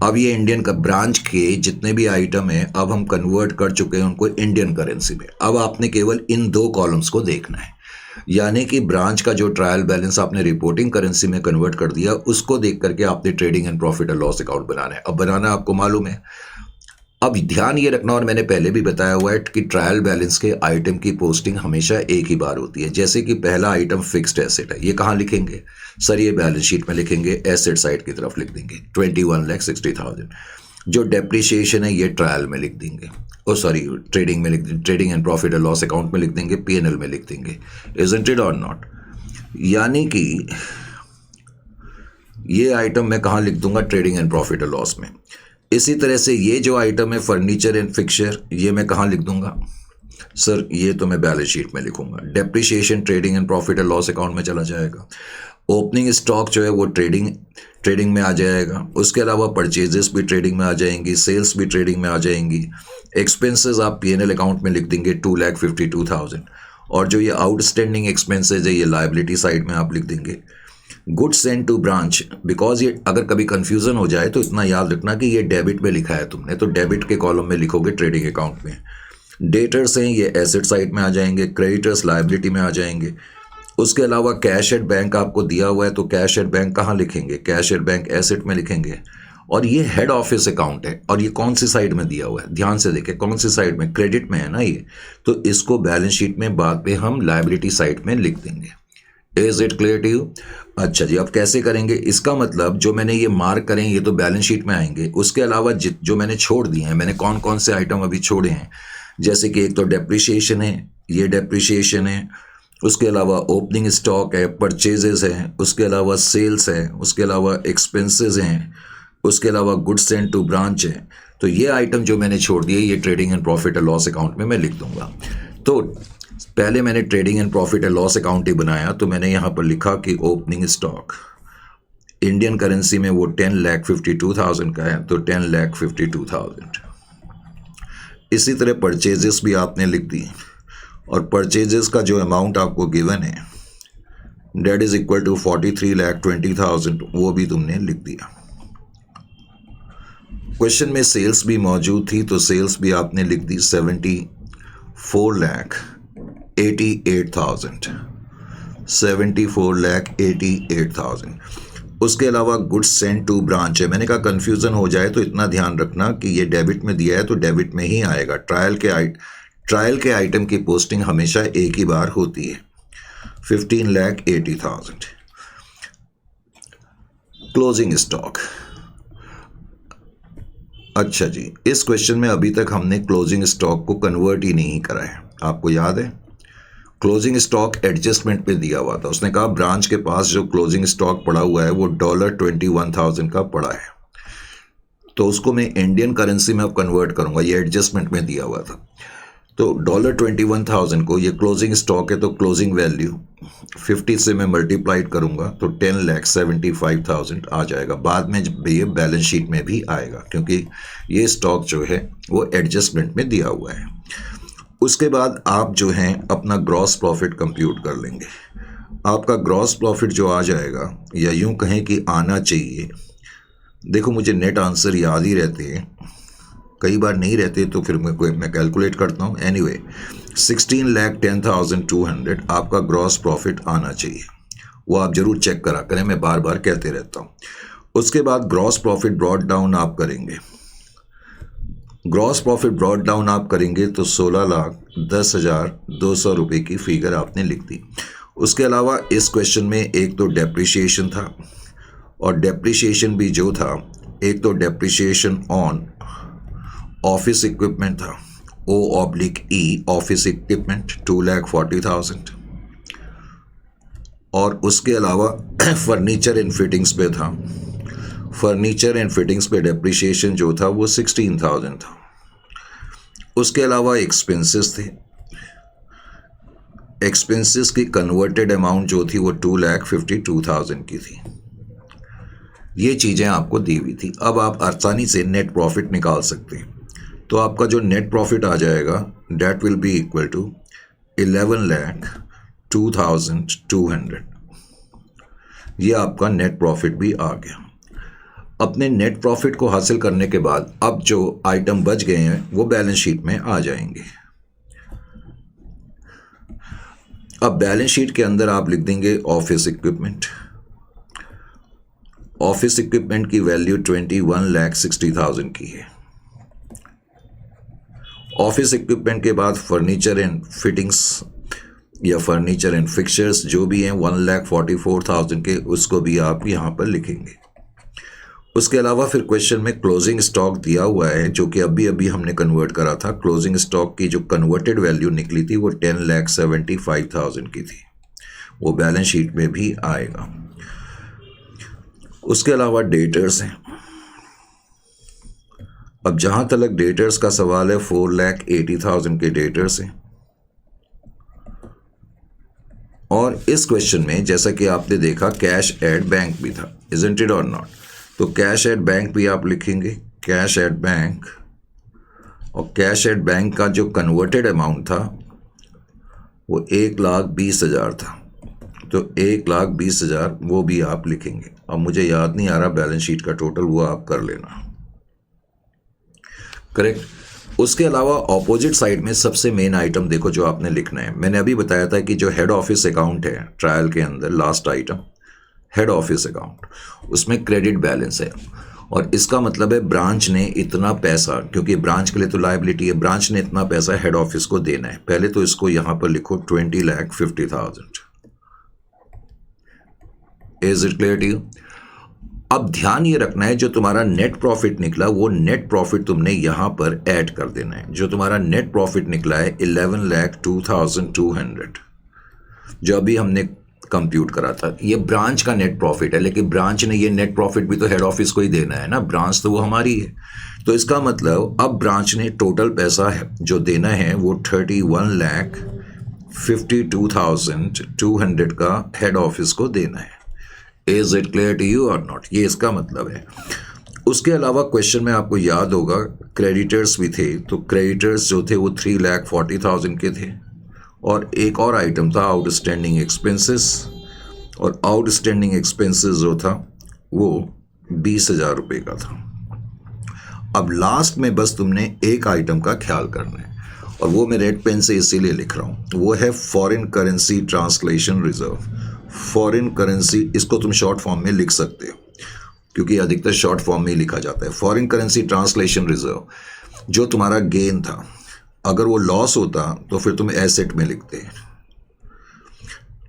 Speaker 1: अब ये इंडियन का ब्रांच के जितने भी आइटम हैं अब हम कन्वर्ट कर चुके हैं उनको इंडियन करेंसी में। अब आपने केवल इन 2 कॉलम्स को देखना है, यानी कि ब्रांच का जो ट्रायल बैलेंस आपने रिपोर्टिंग करेंसी में कन्वर्ट कर दिया उसको देख करके आपने trading and profit and loss account बनाना है। अब बनाना आपको मालूम है। अब ध्यान ये रखना, और मैंने पहले भी बताया हुआ है कि ट्रायल बैलेंस के आइटम की पोस्टिंग हमेशा एक ही बार होती है। जैसे कि पहला आइटम फिक्स्ड एसेट है, ये कहाँ लिखेंगे सर? ये बैलेंस शीट में लिखेंगे, एसेट साइड की तरफ लिख देंगे 21,60,000। जो डेप्रिसिएशन है ये ट्रायल में लिख देंगे, ट्रेडिंग में लिख देंगे, trading and profit and loss account में लिख देंगे, पीएनएल में लिख देंगे। इजंट इट और नॉट? यानी कि ये आइटम मैं कहाँ लिख दूंगा? Trading and profit and loss में। इसी तरह से ये जो आइटम है फर्नीचर एंड फिक्सचर, ये मैं कहाँ लिख दूंगा सर? ये तो मैं बैलेंस शीट में लिखूंगा। Depreciation trading and profit and loss account में चला जाएगा। ओपनिंग स्टॉक जो है वो ट्रेडिंग में आ जाएगा। उसके अलावा परचेजेस भी ट्रेडिंग में आ जाएंगी, सेल्स भी ट्रेडिंग में आ जाएंगी। एक्सपेंसेस आप पीएनएल अकाउंट में लिख देंगे 2,52,000, और जो ये आउटस्टैंडिंग एक्सपेंसेस है ये लायबिलिटी साइड में आप लिख देंगे। Goods send to branch, because ये अगर कभी कंफ्यूजन हो जाए तो इतना याद रखना कि ये डेबिट में लिखा है तुमने, तो डेबिट के कॉलम में लिखोगे ट्रेडिंग अकाउंट में। डेटर्स हैं ये एसेट साइड में आ जाएंगे, क्रेडिटर्स लायबिलिटी में आ जाएंगे। उसके अलावा कैश एट बैंक आपको दिया हुआ है तो कैश एट बैंक कहाँ लिखेंगे? कैश एट बैंक एसेट में लिखेंगे। और ये हेड ऑफिस अकाउंट है, और ये कौन सी साइड में दिया हुआ है? ध्यान से देखें, कौन सी साइड में? क्रेडिट में है ना ये, तो इसको बैलेंस शीट में बाद में हम लायबिलिटी साइड में लिख देंगे। Is it clear to you? अच्छा जी, अब कैसे करेंगे? इसका मतलब जो मैंने ये मार्क करें ये तो बैलेंस शीट में आएंगे। उसके अलावा जो मैंने छोड़ दिए हैं, मैंने कौन कौन से आइटम अभी छोड़े हैं, जैसे कि एक तो डेप्रिसिएशन है, ये डेप्रिसिएशन है, उसके अलावा ओपनिंग स्टॉक है, परचेजेस हैं, उसके अलावा सेल्स है, उसके अलावा एक्सपेंसेस हैं, उसके अलावा गुड्स सेंड टू ब्रांच है। तो ये आइटम जो मैंने छोड़ दिए ये trading and profit and loss account में मैं लिख दूंगा। तो पहले मैंने trading and profit and loss account ही बनाया, तो मैंने यहाँ पर लिखा कि ओपनिंग स्टॉक इंडियन करेंसी में वो 10,52,000 का है, तो 10,52,000। इसी तरह परचेजेस भी आपने लिख दी, और परचेजेस का जो अमाउंट आपको गिवन है डेट इज इक्वल टू 43,20,000, वो भी तुमने लिख दिया। क्वेश्चन में सेल्स भी मौजूद थी, तो सेल्स भी आपने लिख दी 74,88,000। 74,88,000। उसके अलावा गुड्स सेंड टू ब्रांच है। मैंने कहा कन्फ्यूज़न हो जाए तो इतना ध्यान रखना कि ये डेबिट में दिया है तो डेबिट में ही आएगा। ट्रायल के आइटम की पोस्टिंग हमेशा एक ही बार होती है। 15,80,000। Closing stock. अच्छा जी, इस क्वेश्चन में अभी तक हमने क्लोजिंग स्टॉक को कन्वर्ट ही नहीं करा है। आपको याद है क्लोजिंग स्टॉक एडजस्टमेंट पे दिया हुआ था। उसने कहा ब्रांच के पास जो क्लोजिंग स्टॉक पड़ा हुआ है वो $21,000 का पड़ा है, तो उसको मैं इंडियन करेंसी में अब कन्वर्ट करूंगा। ये एडजस्टमेंट में दिया हुआ था, तो $21,000 को ये क्लोजिंग स्टॉक है तो क्लोजिंग वैल्यू 50 से मैं मल्टीप्लाइड करूंगा तो 10,75,000 आ जाएगा। बाद में जब ये बैलेंस शीट में भी आएगा क्योंकि ये स्टॉक जो है वो एडजस्टमेंट में दिया हुआ है। उसके बाद आप जो हैं अपना ग्रॉस प्रॉफिट कंप्यूट कर लेंगे। आपका ग्रॉस प्रॉफिट जो आ जाएगा, या यूं कहें कि आना चाहिए, देखो मुझे नेट आंसर याद ही रहते हैं, कई बार नहीं रहते तो फिर मैं कैलकुलेट करता हूँ। एनीवे 16,10,200 आपका ग्रॉस प्रॉफिट आना चाहिए। वो आप ज़रूर चेक करा करें, मैं बार बार कहते रहता हूँ। उसके बाद ग्रॉस प्रॉफिट ब्रॉड डाउन आप करेंगे। ग्रॉस प्रॉफिट ब्रॉड डाउन आप करेंगे तो 16,10,200 रुपये की फिगर आपने लिख दी। उसके अलावा इस क्वेश्चन में एक तो डेप्रिसिएशन था, और डेप्रिसिएशन भी जो था, एक तो डेप्रिसिएशन ऑन ऑफिस इक्विपमेंट था, O/E ऑफिस इक्विपमेंट 2,40,000, और उसके अलावा फर्नीचर एंड फिटिंग्स पे था। फर्नीचर एंड फिटिंग्स पे डेप्रिसिएशन जो था वो 16,000 था। उसके अलावा एक्सपेंसेस थे। एक्सपेंसेस की कन्वर्टेड अमाउंट जो थी वो 2,52,000 की थी। ये चीज़ें आपको दी हुई थी। अब आप आसानी से नेट प्रॉफिट निकाल सकते हैं। तो आपका जो नेट प्रॉफिट आ जाएगा that will be equal to 11,02,200। ये आपका नेट प्रॉफिट भी आ गया। अपने नेट प्रॉफिट को हासिल करने के बाद अब जो आइटम बच गए हैं वो बैलेंस शीट में आ जाएंगे। अब बैलेंस शीट के अंदर आप लिख देंगे ऑफिस इक्विपमेंट। ऑफिस इक्विपमेंट की वैल्यू 21,60,000 की है। ऑफिस इक्विपमेंट के बाद फर्नीचर एंड फिटिंग्स या फर्नीचर एंड फिक्चर्स जो भी हैं 1,44,000 के, उसको भी आप यहाँ पर लिखेंगे। उसके अलावा फिर क्वेश्चन में क्लोजिंग स्टॉक दिया हुआ है जो कि अभी अभी हमने कन्वर्ट करा था। क्लोजिंग स्टॉक की जो कन्वर्टेड वैल्यू निकली थी वो 10,75,000 की थी। वो बैलेंस शीट में भी आएगा। उसके अलावा डेटर्स हैं। अब जहां तक डेटर्स का सवाल है 4,80,000 के डेटर्स हैं। और इस क्वेश्चन में जैसा कि आपने देखा कैश एट बैंक भी था, इजंट इट और नॉट? तो कैश एट बैंक भी आप लिखेंगे, कैश एट बैंक। और कैश एट बैंक का जो कन्वर्टेड अमाउंट था वो 1,20,000 था, तो 1,20,000 वो भी आप लिखेंगे। अब मुझे याद नहीं आ रहा बैलेंस शीट का टोटल, वो आप कर लेना। करेक्ट। उसके अलावा ऑपोजिट साइड में सबसे मेन आइटम देखो जो आपने लिखना है। मैंने अभी बताया था कि जो हेड ऑफिस अकाउंट है ट्रायल के अंदर, last item head office account, उसमें क्रेडिट बैलेंस है। और इसका मतलब है ब्रांच ने इतना पैसा, क्योंकि ब्रांच के लिए तो लायबिलिटी है, ब्रांच ने इतना पैसा हेड ऑफिस को देना है। पहले तो इसको यहां पर लिखो 20,50,000। Is it clear to you? अब ध्यान ये रखना है जो तुम्हारा नेट प्रॉफिट निकला वो नेट प्रॉफिट तुमने यहां पर ऐड कर देना है। जो तुम्हारा नेट प्रॉफिट निकला है 11,02,200 जो अभी हमने कंप्यूट करा था, ये ब्रांच का नेट प्रॉफिट है। लेकिन ब्रांच ने ये नेट प्रॉफिट भी तो हेड ऑफिस को ही देना है ना, ब्रांच तो वो हमारी है। तो इसका मतलब अब ब्रांच ने टोटल पैसा है जो देना है वो 31,52,200 का हेड ऑफिस को देना है। Is it clear to you और नॉट? ये इसका मतलब है। उसके अलावा क्वेश्चन में आपको याद होगा क्रेडिटर्स भी थे, तो क्रेडिटर्स जो थे वो 3,40,000 के थे। और एक और आइटम था आउटस्टैंडिंग एक्सपेंसेस, और आउटस्टैंडिंग एक्सपेंसेस जो था वो 20,000 रुपये का था। अब लास्ट में बस तुमने एक आइटम का ख्याल करना है, और वो मैं रेड पेन से इसीलिए लिख रहा हूँ, वो है foreign currency translation reserve. Foreign currency, इसको तुम शॉर्ट फॉर्म में लिख सकते हो क्योंकि अधिकतर शॉर्ट फॉर्म में ही लिखा जाता है। फॉरेन करेंसी ट्रांसलेशन रिजर्व, जो तुम्हारा गेन था, अगर वो लॉस होता तो फिर तुम एसेट में लिखते।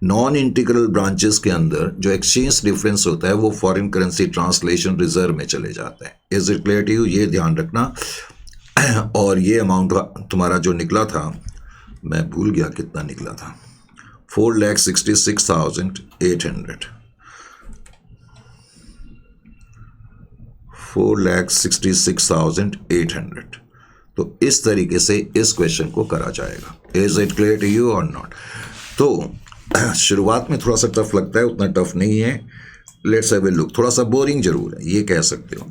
Speaker 1: नॉन इंटीग्रल ब्रांचेस के अंदर जो एक्सचेंज डिफरेंस होता है वो फॉरेन करेंसी ट्रांसलेशन रिजर्व में चले जाता है। Is it clear to you? ये ध्यान रखना। और ये अमाउंट तुम्हारा जो निकला था, मैं भूल गया कितना निकला था, 4,66,800, 4,66,800। तो इस तरीके से इस क्वेश्चन को करा जाएगा। Is it clear to you और नॉट? तो शुरुआत में थोड़ा सा टफ लगता है, उतना टफ नहीं है। Let's have a look. थोड़ा सा बोरिंग जरूर है, ये कह सकते हो।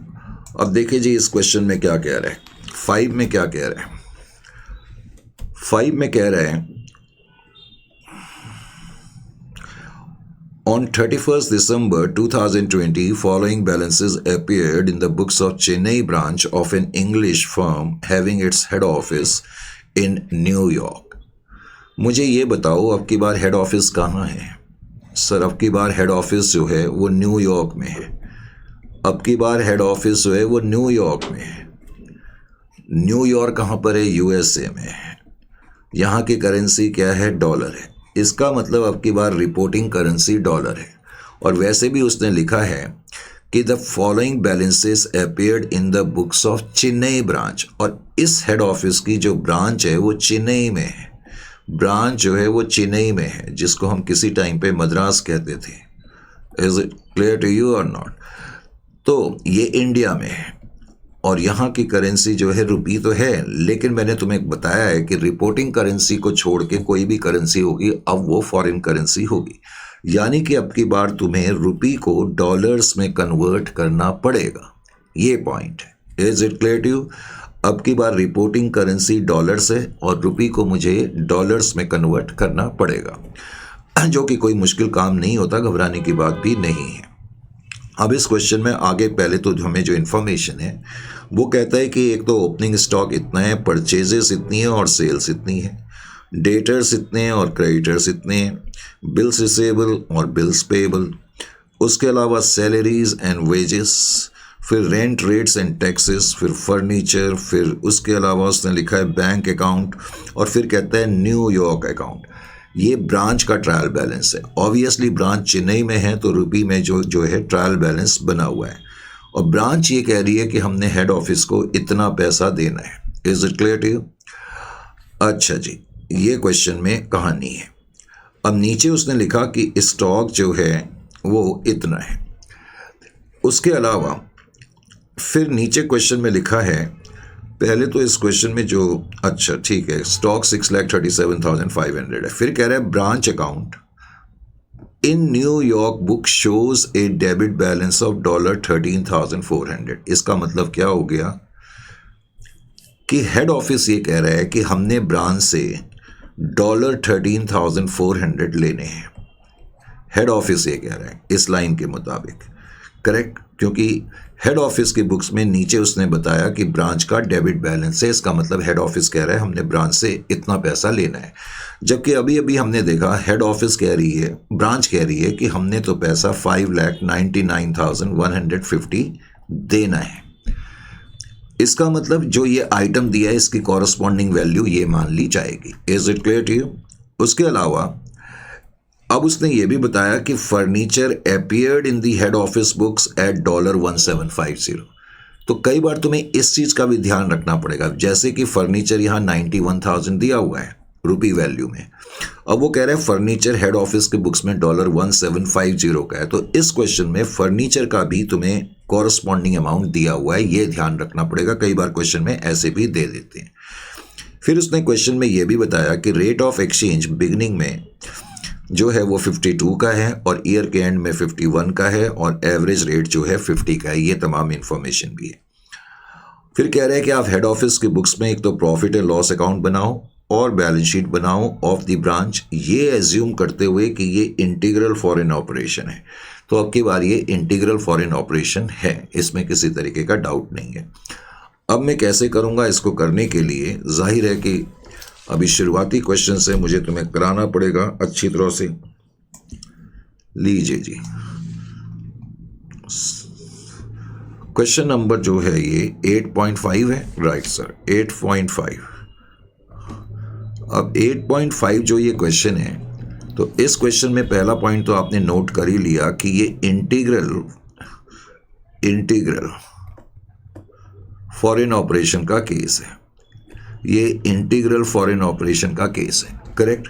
Speaker 1: अब देखिए जी इस क्वेश्चन में क्या कह रहा है। 5 में क्या कह रहा है? 5 में कह रहा है On 31st December 2020, following balances appeared in the books of Chennai branch of an English firm having its head office in New York. मुझे ये बताओ अब की बार हेड ऑफिस कहाँ है? सर अब की बार हेड ऑफिस जो है वो न्यूयॉर्क में है। अब की बार हेड ऑफिस जो है वो न्यूयॉर्क में है। न्यूयॉर्क कहाँ पर है? यूएसए में है। यहाँ की करेंसी क्या है? डॉलर है। इसका मतलब अब की बार रिपोर्टिंग करेंसी डॉलर है। और वैसे भी उसने लिखा है कि the following balances appeared in the books of Chennai branch, और इस हेड ऑफिस की जो ब्रांच है वो चेन्नई में है। ब्रांच जो है वो चेन्नई में है, जिसको हम किसी टाइम पे मद्रास कहते थे। Is it clear to you और नॉट? तो ये इंडिया में है और यहाँ की करेंसी जो है रुपी तो है, लेकिन मैंने तुम्हें बताया है कि रिपोर्टिंग करेंसी को छोड़ के कोई भी करेंसी होगी अब वो फॉरेन करेंसी होगी। यानी कि अब की बार तुम्हें रुपी को डॉलर्स में कन्वर्ट करना पड़ेगा। ये पॉइंट है। Is it clear to you? अब की बार रिपोर्टिंग करेंसी डॉलर्स है और रुपी को मुझे डॉलर्स में कन्वर्ट करना पड़ेगा, जो कि कोई मुश्किल काम नहीं होता, घबराने की बात भी नहीं है। अब इस क्वेश्चन में आगे पहले तो हमें जो इन्फॉर्मेशन है वो कहता है कि एक तो ओपनिंग स्टॉक इतना है, परचेजेस इतनी है और सेल्स इतनी है, डेटर्स इतने हैं और क्रेडिटर्स इतने हैं, बिल्स रिसीवेबल और बिल्स पेएबल, उसके अलावा सैलरीज एंड वेजेस, फिर रेंट रेट्स एंड टैक्सेस, फिर फर्नीचर, फिर उसके अलावा उसने लिखा है बैंक अकाउंट, और फिर कहता है न्यूयॉर्क अकाउंट। ये ब्रांच का ट्रायल बैलेंस है। ऑब्वियसली ब्रांच चेन्नई में है तो रुपी में जो है ट्रायल बैलेंस बना हुआ है, और ब्रांच ये कह रही है कि हमने हेड ऑफिस को इतना पैसा देना है। Is it clear to you? अच्छा जी, ये क्वेश्चन में कहानी है। अब नीचे उसने लिखा कि स्टॉक जो है वो इतना है। उसके अलावा फिर नीचे क्वेश्चन में लिखा है, पहले तो इस क्वेश्चन में जो, अच्छा ठीक है, स्टॉक 6,37,500 है। फिर कह रहा है branch account in New York book shows A debit balance of $13,400। इसका मतलब क्या हो गया कि हेड ऑफिस ये कह रहा है कि हमने ब्रांच से $13,400 लेने हैं। हेड ऑफिस ये कह रहा है इस लाइन के मुताबिक, करेक्ट? क्योंकि हेड ऑफिस की बुक्स में नीचे उसने बताया कि ब्रांच का डेबिट बैलेंस है, इसका मतलब हेड ऑफिस कह रहा है हमने ब्रांच से इतना पैसा लेना है। जबकि अभी अभी हमने देखा हेड ऑफिस कह रही है, ब्रांच कह रही है कि हमने तो पैसा 5,99,150 देना है। इसका मतलब जो ये आइटम दिया है इसकी कॉरस्पॉन्डिंग वैल्यू ये मान ली जाएगी। Is it clear to you? उसके अलावा अब उसने ये भी बताया कि furniture appeared in the head office books at $1750। तो कई बार तुम्हें इस चीज़ का भी ध्यान रखना पड़ेगा, जैसे कि फर्नीचर यहाँ 91,000 दिया हुआ है रुपी वैल्यू में। अब वो कह रहे हैं फर्नीचर हेड ऑफिस के बुक्स में $1750 का है, तो इस क्वेश्चन में फर्नीचर का भी तुम्हें कॉरस्पॉन्डिंग अमाउंट दिया हुआ है, ये ध्यान रखना पड़ेगा। कई बार क्वेश्चन में ऐसे भी दे देते हैं। फिर उसने क्वेश्चन में ये भी बताया कि रेट ऑफ एक्सचेंज बिगनिंग में जो है वो 52 का है और ईयर के एंड में 51 का है और एवरेज रेट जो है 50 का है। ये तमाम इंफॉर्मेशन भी है। फिर कह रहे हैं कि आप हेड ऑफिस की बुक्स में एक तो प्रॉफिट एंड लॉस अकाउंट बनाओ और बैलेंस शीट बनाओ ऑफ द ब्रांच, ये एज्यूम करते हुए कि ये इंटीग्रल फॉरेन ऑपरेशन है। तो अब की बार ये इंटीग्रल फॉरेन ऑपरेशन है, इसमें किसी तरीके का डाउट नहीं है। अब मैं कैसे करूँगा इसको करने के लिए, जाहिर है कि अभी शुरुआती क्वेश्चन से मुझे तुम्हें कराना पड़ेगा अच्छी तरह से। लीजिए जी, क्वेश्चन नंबर जो है ये 8.5 है, राइट सर, 8.5। अब 8.5 जो ये क्वेश्चन है, तो इस क्वेश्चन में पहला पॉइंट तो आपने नोट कर ही लिया कि ये इंटीग्रल फॉरेन ऑपरेशन का केस है। ये इंटीग्रल फॉरेन ऑपरेशन का केस है, करेक्ट।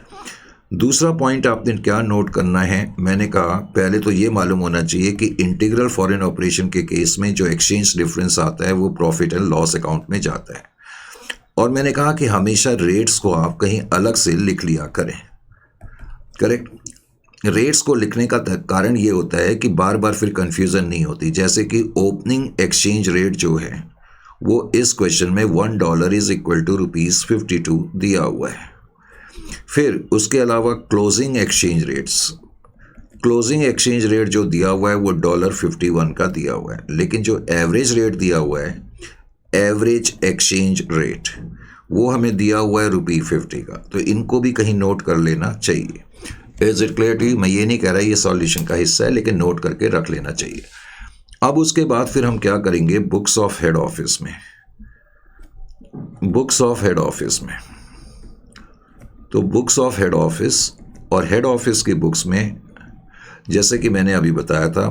Speaker 1: दूसरा पॉइंट आपने क्या नोट करना है, मैंने कहा पहले तो ये मालूम होना चाहिए कि इंटीग्रल फॉरेन ऑपरेशन के केस में जो एक्सचेंज डिफरेंस आता है वो प्रॉफिट एंड लॉस अकाउंट में जाता है। और मैंने कहा कि हमेशा रेट्स को आप कहीं अलग से लिख लिया करें, करेक्ट। रेट्स को लिखने का कारण ये होता है कि बार बार फिर कंफ्यूजन नहीं होती। जैसे कि ओपनिंग एक्सचेंज रेट जो है वो इस क्वेश्चन में $1 इज इक्वल टू ₹52 दिया हुआ है। फिर उसके अलावा क्लोजिंग एक्सचेंज रेट जो दिया हुआ है वो $51 का दिया हुआ है, लेकिन जो एवरेज रेट दिया हुआ है, एवरेज एक्सचेंज रेट, वो हमें दिया हुआ है ₹50 का। तो इनको भी कहीं नोट कर लेना चाहिए। Is it clear to you? मैं ये नहीं कह रहा ये सॉल्यूशन का हिस्सा है, लेकिन नोट करके रख लेना चाहिए। अब उसके बाद फिर हम क्या करेंगे, बुक्स ऑफ हेड ऑफिस में। तो बुक्स ऑफ हेड ऑफिस और हेड ऑफिस की बुक्स में, जैसे कि मैंने अभी बताया था,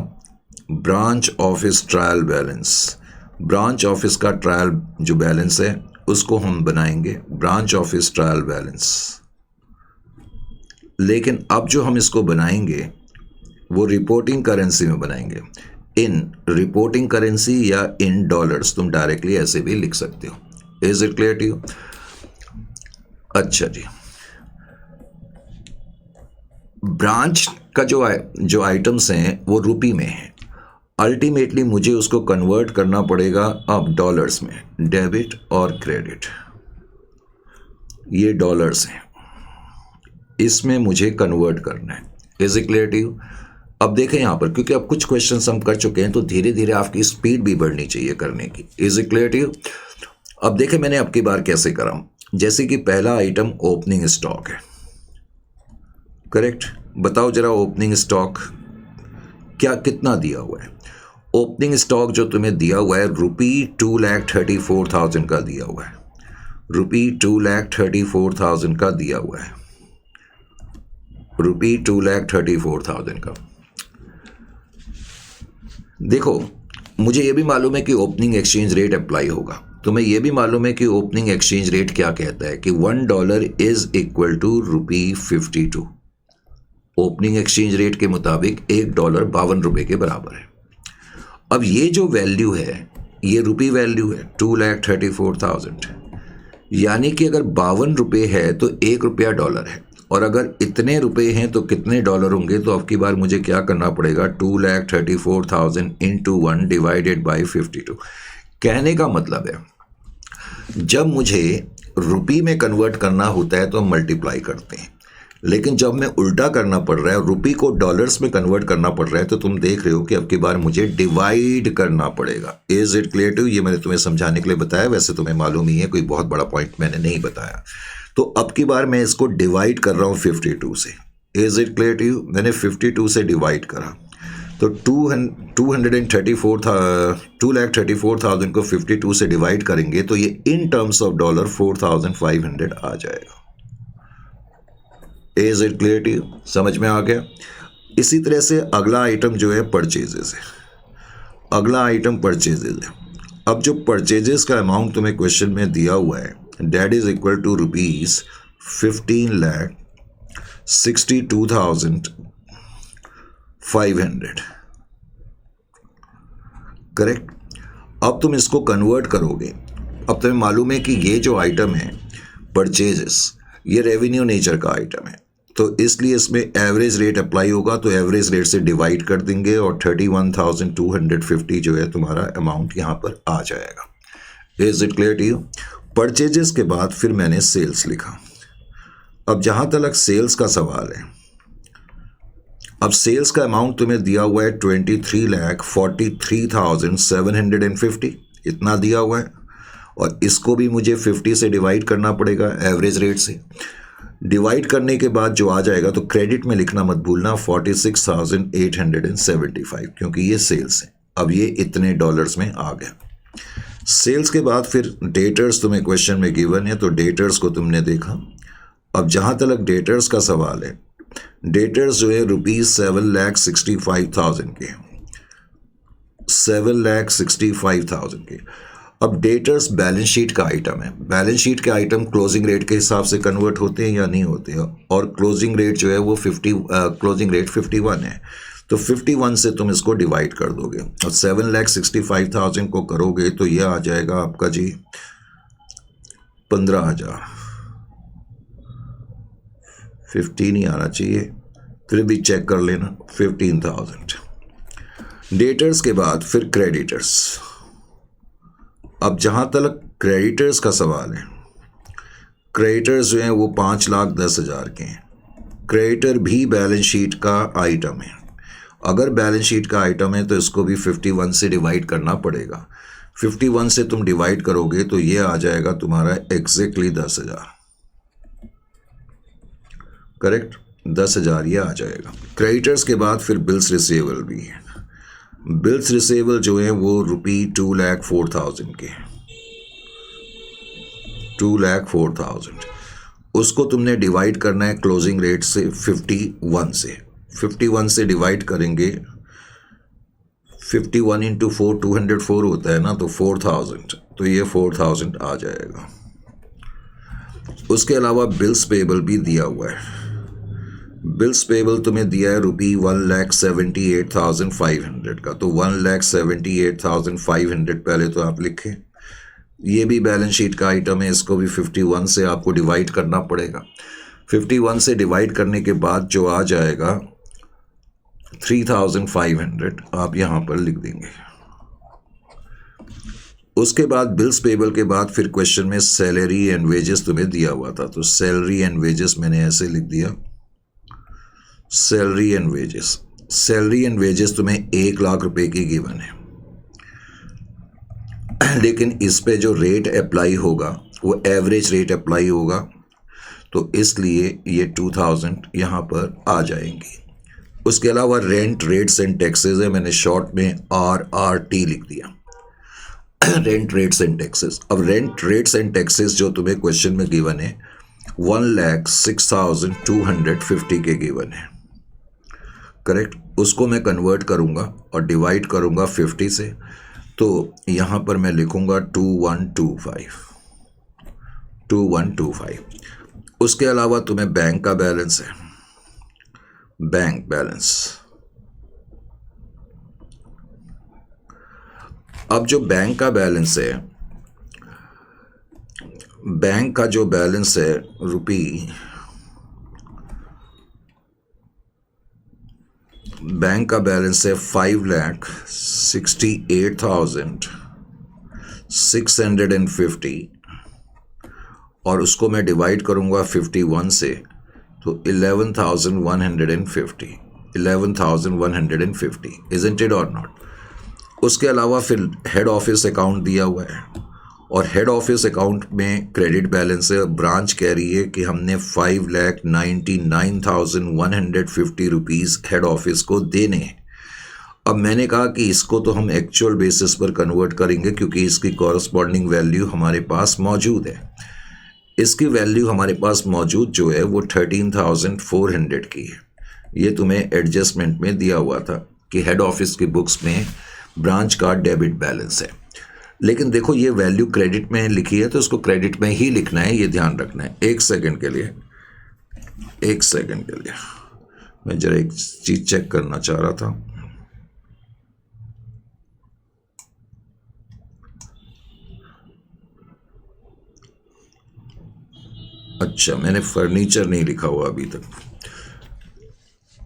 Speaker 1: branch office trial balance, branch office का ट्रायल जो बैलेंस है उसको हम बनाएंगे ब्रांच ऑफिस ट्रायल बैलेंस। लेकिन अब जो हम इसको बनाएंगे वो रिपोर्टिंग करेंसी में बनाएंगे, इन रिपोर्टिंग करेंसी या इन डॉलर्स, तुम डायरेक्टली ऐसे भी लिख सकते हो। Is it clear to you? अच्छा जी, ब्रांच का जो आइटम्स हैं वो रुपी में है। अल्टीमेटली मुझे उसको कन्वर्ट करना पड़ेगा अब डॉलर्स में, डेबिट और क्रेडिट, ये डॉलर्स हैं, इसमें मुझे कन्वर्ट करना है। Is it clear to you? अब देखें यहाँ पर, क्योंकि अब कुछ क्वेश्चंस हम कर चुके हैं तो धीरे धीरे आपकी स्पीड भी बढ़नी चाहिए करने की। Is it clear to you? अब देखें मैंने अब की बार कैसे करा। जैसे कि पहला आइटम ओपनिंग स्टॉक है, करेक्ट। बताओ जरा ओपनिंग स्टॉक क्या कितना दिया हुआ है। ओपनिंग स्टॉक जो तुम्हें दिया हुआ है ₹2,34,000 का दिया हुआ है, ₹2,34,000 का दिया हुआ है, ₹2,34,000 का। देखो मुझे ये भी मालूम है कि ओपनिंग एक्सचेंज रेट अप्लाई होगा, तो मैं ये भी मालूम है कि ओपनिंग एक्सचेंज रेट क्या कहता है कि $1 is equal to ₹52। Opening exchange rate के मुताबिक $1 ₹52 के बराबर है। अब ये जो वैल्यू है ये रुपी वैल्यू है, 2,34,000, यानी कि अगर ₹52 है तो ₹1 डॉलर है, और अगर इतने रुपए हैं तो कितने डॉलर होंगे। तो अब की बार मुझे क्या करना पड़ेगा, 2,34,000 इंटू 1 डिवाइडेड बाई 52। कहने का मतलब है जब मुझे रुपी में कन्वर्ट करना होता है तो हम मल्टीप्लाई करते हैं, लेकिन जब मैं उल्टा करना पड़ रहा है, रुपी को डॉलर्स में कन्वर्ट करना पड़ रहा है, तो तुम देख रहे हो कि अब की बार मुझे डिवाइड करना पड़ेगा। Is it clear to? ये मैंने तुम्हें समझाने के लिए बताया, वैसे तुम्हें मालूम ही है, कोई बहुत बड़ा पॉइंट मैंने नहीं बताया। तो अब की बार मैं इसको डिवाइड कर रहा हूँ 52 से। Is it clear to you? मैंने 52 से डिवाइड करा तो 2,34,000 को 52 से डिवाइड करेंगे तो ये इन टर्म्स ऑफ डॉलर 4,500 आ जाएगा। Is it clear to you? समझ में आ गया? इसी तरह से अगला आइटम जो है परचेजेस है। अगला आइटम परचेजेस है। अब जो परचेजेस का अमाउंट तुम्हें क्वेश्चन में दिया हुआ है, that is equal to ₹15,62,500, correct. अब तुम इसको कन्वर्ट करोगे। अब तुम्हें मालूम है कि ये जो आइटम है परचेजेस, ये रेवेन्यू नेचर का आइटम है, तो इसलिए इसमें एवरेज रेट अप्लाई होगा, तो एवरेज रेट से डिवाइड कर देंगे और 31,250 जो है तुम्हारा अमाउंट यहाँ पर आ जाएगा। Is it clear to you? Purchases के बाद फिर मैंने सेल्स लिखा। अब जहाँ तक सेल्स का सवाल है, अब सेल्स का अमाउंट तुम्हें दिया हुआ है 23,43,750, इतना दिया हुआ है, और इसको भी मुझे 50 से डिवाइड करना पड़ेगा एवरेज रेट से। डिवाइड करने के बाद जो आ जाएगा, तो क्रेडिट में लिखना मत भूलना 46,875, क्योंकि ये सेल्स है। अब ये इतने डॉलर्स में आ गया। सेल्स के बाद फिर डेटर्स तुम्हें क्वेश्चन में गिवन है, तो डेटर्स को तुमने देखा। अब जहाँ तक डेटर्स का सवाल है, डेटर्स जो है ₹7,65,000 के, 7,65,000 के। अब डेटर्स बैलेंस शीट का आइटम है। बैलेंस शीट के आइटम क्लोजिंग रेट के हिसाब से कन्वर्ट होते हैं या नहीं होते हैं, और क्लोजिंग रेट जो है वो 51 है। तो 51 से तुम इसको डिवाइड कर दोगे और 7,65,000 को करोगे तो ये आ जाएगा आपका जी 15,000। 15 ही आना चाहिए, फिर भी चेक कर लेना, 15,000। डेटर्स के बाद फिर क्रेडिटर्स। अब जहाँ तक क्रेडिटर्स का सवाल है, क्रेडिटर्स जो हैं वो 5,10,000 के हैं। क्रेडिटर भी बैलेंस शीट का आइटम है। अगर बैलेंस शीट का आइटम है तो इसको भी 51 से डिवाइड करना पड़ेगा। 51 से तुम डिवाइड करोगे तो ये आ जाएगा तुम्हारा एग्जैक्टली 10,000। करेक्ट, 10,000 ये आ जाएगा। क्रेडिटर्स के बाद फिर बिल्स रिसीवेबल भी है। बिल्स रिसीवेबल जो है वो ₹2,04,000 के, 2,04,000। उसको तुमने डिवाइड करना है क्लोजिंग रेट से 51 से। 51 से डिवाइड करेंगे, 51 इंटू 4 204 होता है ना, तो 4,000, तो ये 4,000 आ जाएगा। उसके अलावा बिल्स पेबल भी दिया हुआ है। बिल्स पेबल तुम्हें दिया है ₹1,78,500 का, तो 1,78,500 पहले तो आप लिखें। ये भी बैलेंस शीट का आइटम है, इसको भी 51 से आपको डिवाइड करना पड़ेगा। 51 से डिवाइड करने के बाद जो आ जाएगा 3,500 आप यहाँ पर लिख देंगे। उसके बाद बिल्स पेबल के बाद फिर क्वेश्चन में सैलरी एंड वेजेस तुम्हें दिया हुआ था, तो सैलरी एंड वेजेस मैंने ऐसे लिख दिया, salary and wages. Salary and wages तुम्हें 1,00,000 रुपए की गिवन है, लेकिन इस पे जो रेट अप्लाई होगा वो एवरेज रेट अप्लाई होगा, तो इसलिए ये 2,000 यहाँ पर आ जाएंगी। उसके अलावा रेंट रेट्स एंड टैक्सेस है, मैंने शॉर्ट में RRT लिख दिया, रेंट रेट्स एंड टैक्सेस। अब रेंट रेट्स एंड टैक्सेस जो तुम्हें क्वेश्चन में गिवन है 1,06,250 के गिवन है। करेक्ट, उसको मैं कन्वर्ट करूंगा और डिवाइड करूंगा 50 से, तो यहाँ पर मैं लिखूंगा 2125। उसके अलावा तुम्हें बैंक का बैलेंस है, बैंक बैलेंस। अब जो बैंक का बैलेंस है, बैंक का जो बैलेंस है बैंक का बैलेंस है 5,68,650, और उसको मैं डिवाइड करूंगा 51 से, तो 11,150, इजंट इट और नॉट। उसके अलावा फिर हेड ऑफिस अकाउंट दिया हुआ है, और हेड ऑफिस अकाउंट में क्रेडिट बैलेंस है। ब्रांच कह रही है कि हमने 5,99,150 रुपीज़ हेड ऑफिस को देने हैं। अब मैंने कहा कि इसको तो हम एक्चुअल बेसिस पर कन्वर्ट करेंगे, क्योंकि इसकी कॉरस्पॉन्डिंग वैल्यू हमारे पास मौजूद है। इसकी वैल्यू हमारे पास मौजूद जो है वो 13,400 की है। ये तुम्हें एडजस्टमेंट में दिया हुआ था कि हेड ऑफिस की बुक्स में ब्रांच का डेबिट बैलेंस है, लेकिन देखो ये वैल्यू क्रेडिट में लिखी है, तो उसको क्रेडिट में ही लिखना है, ये ध्यान रखना है। एक सेकंड के लिए मैं जरा एक चीज चेक करना चाह रहा था। अच्छा, मैंने फर्नीचर नहीं लिखा हुआ अभी तक,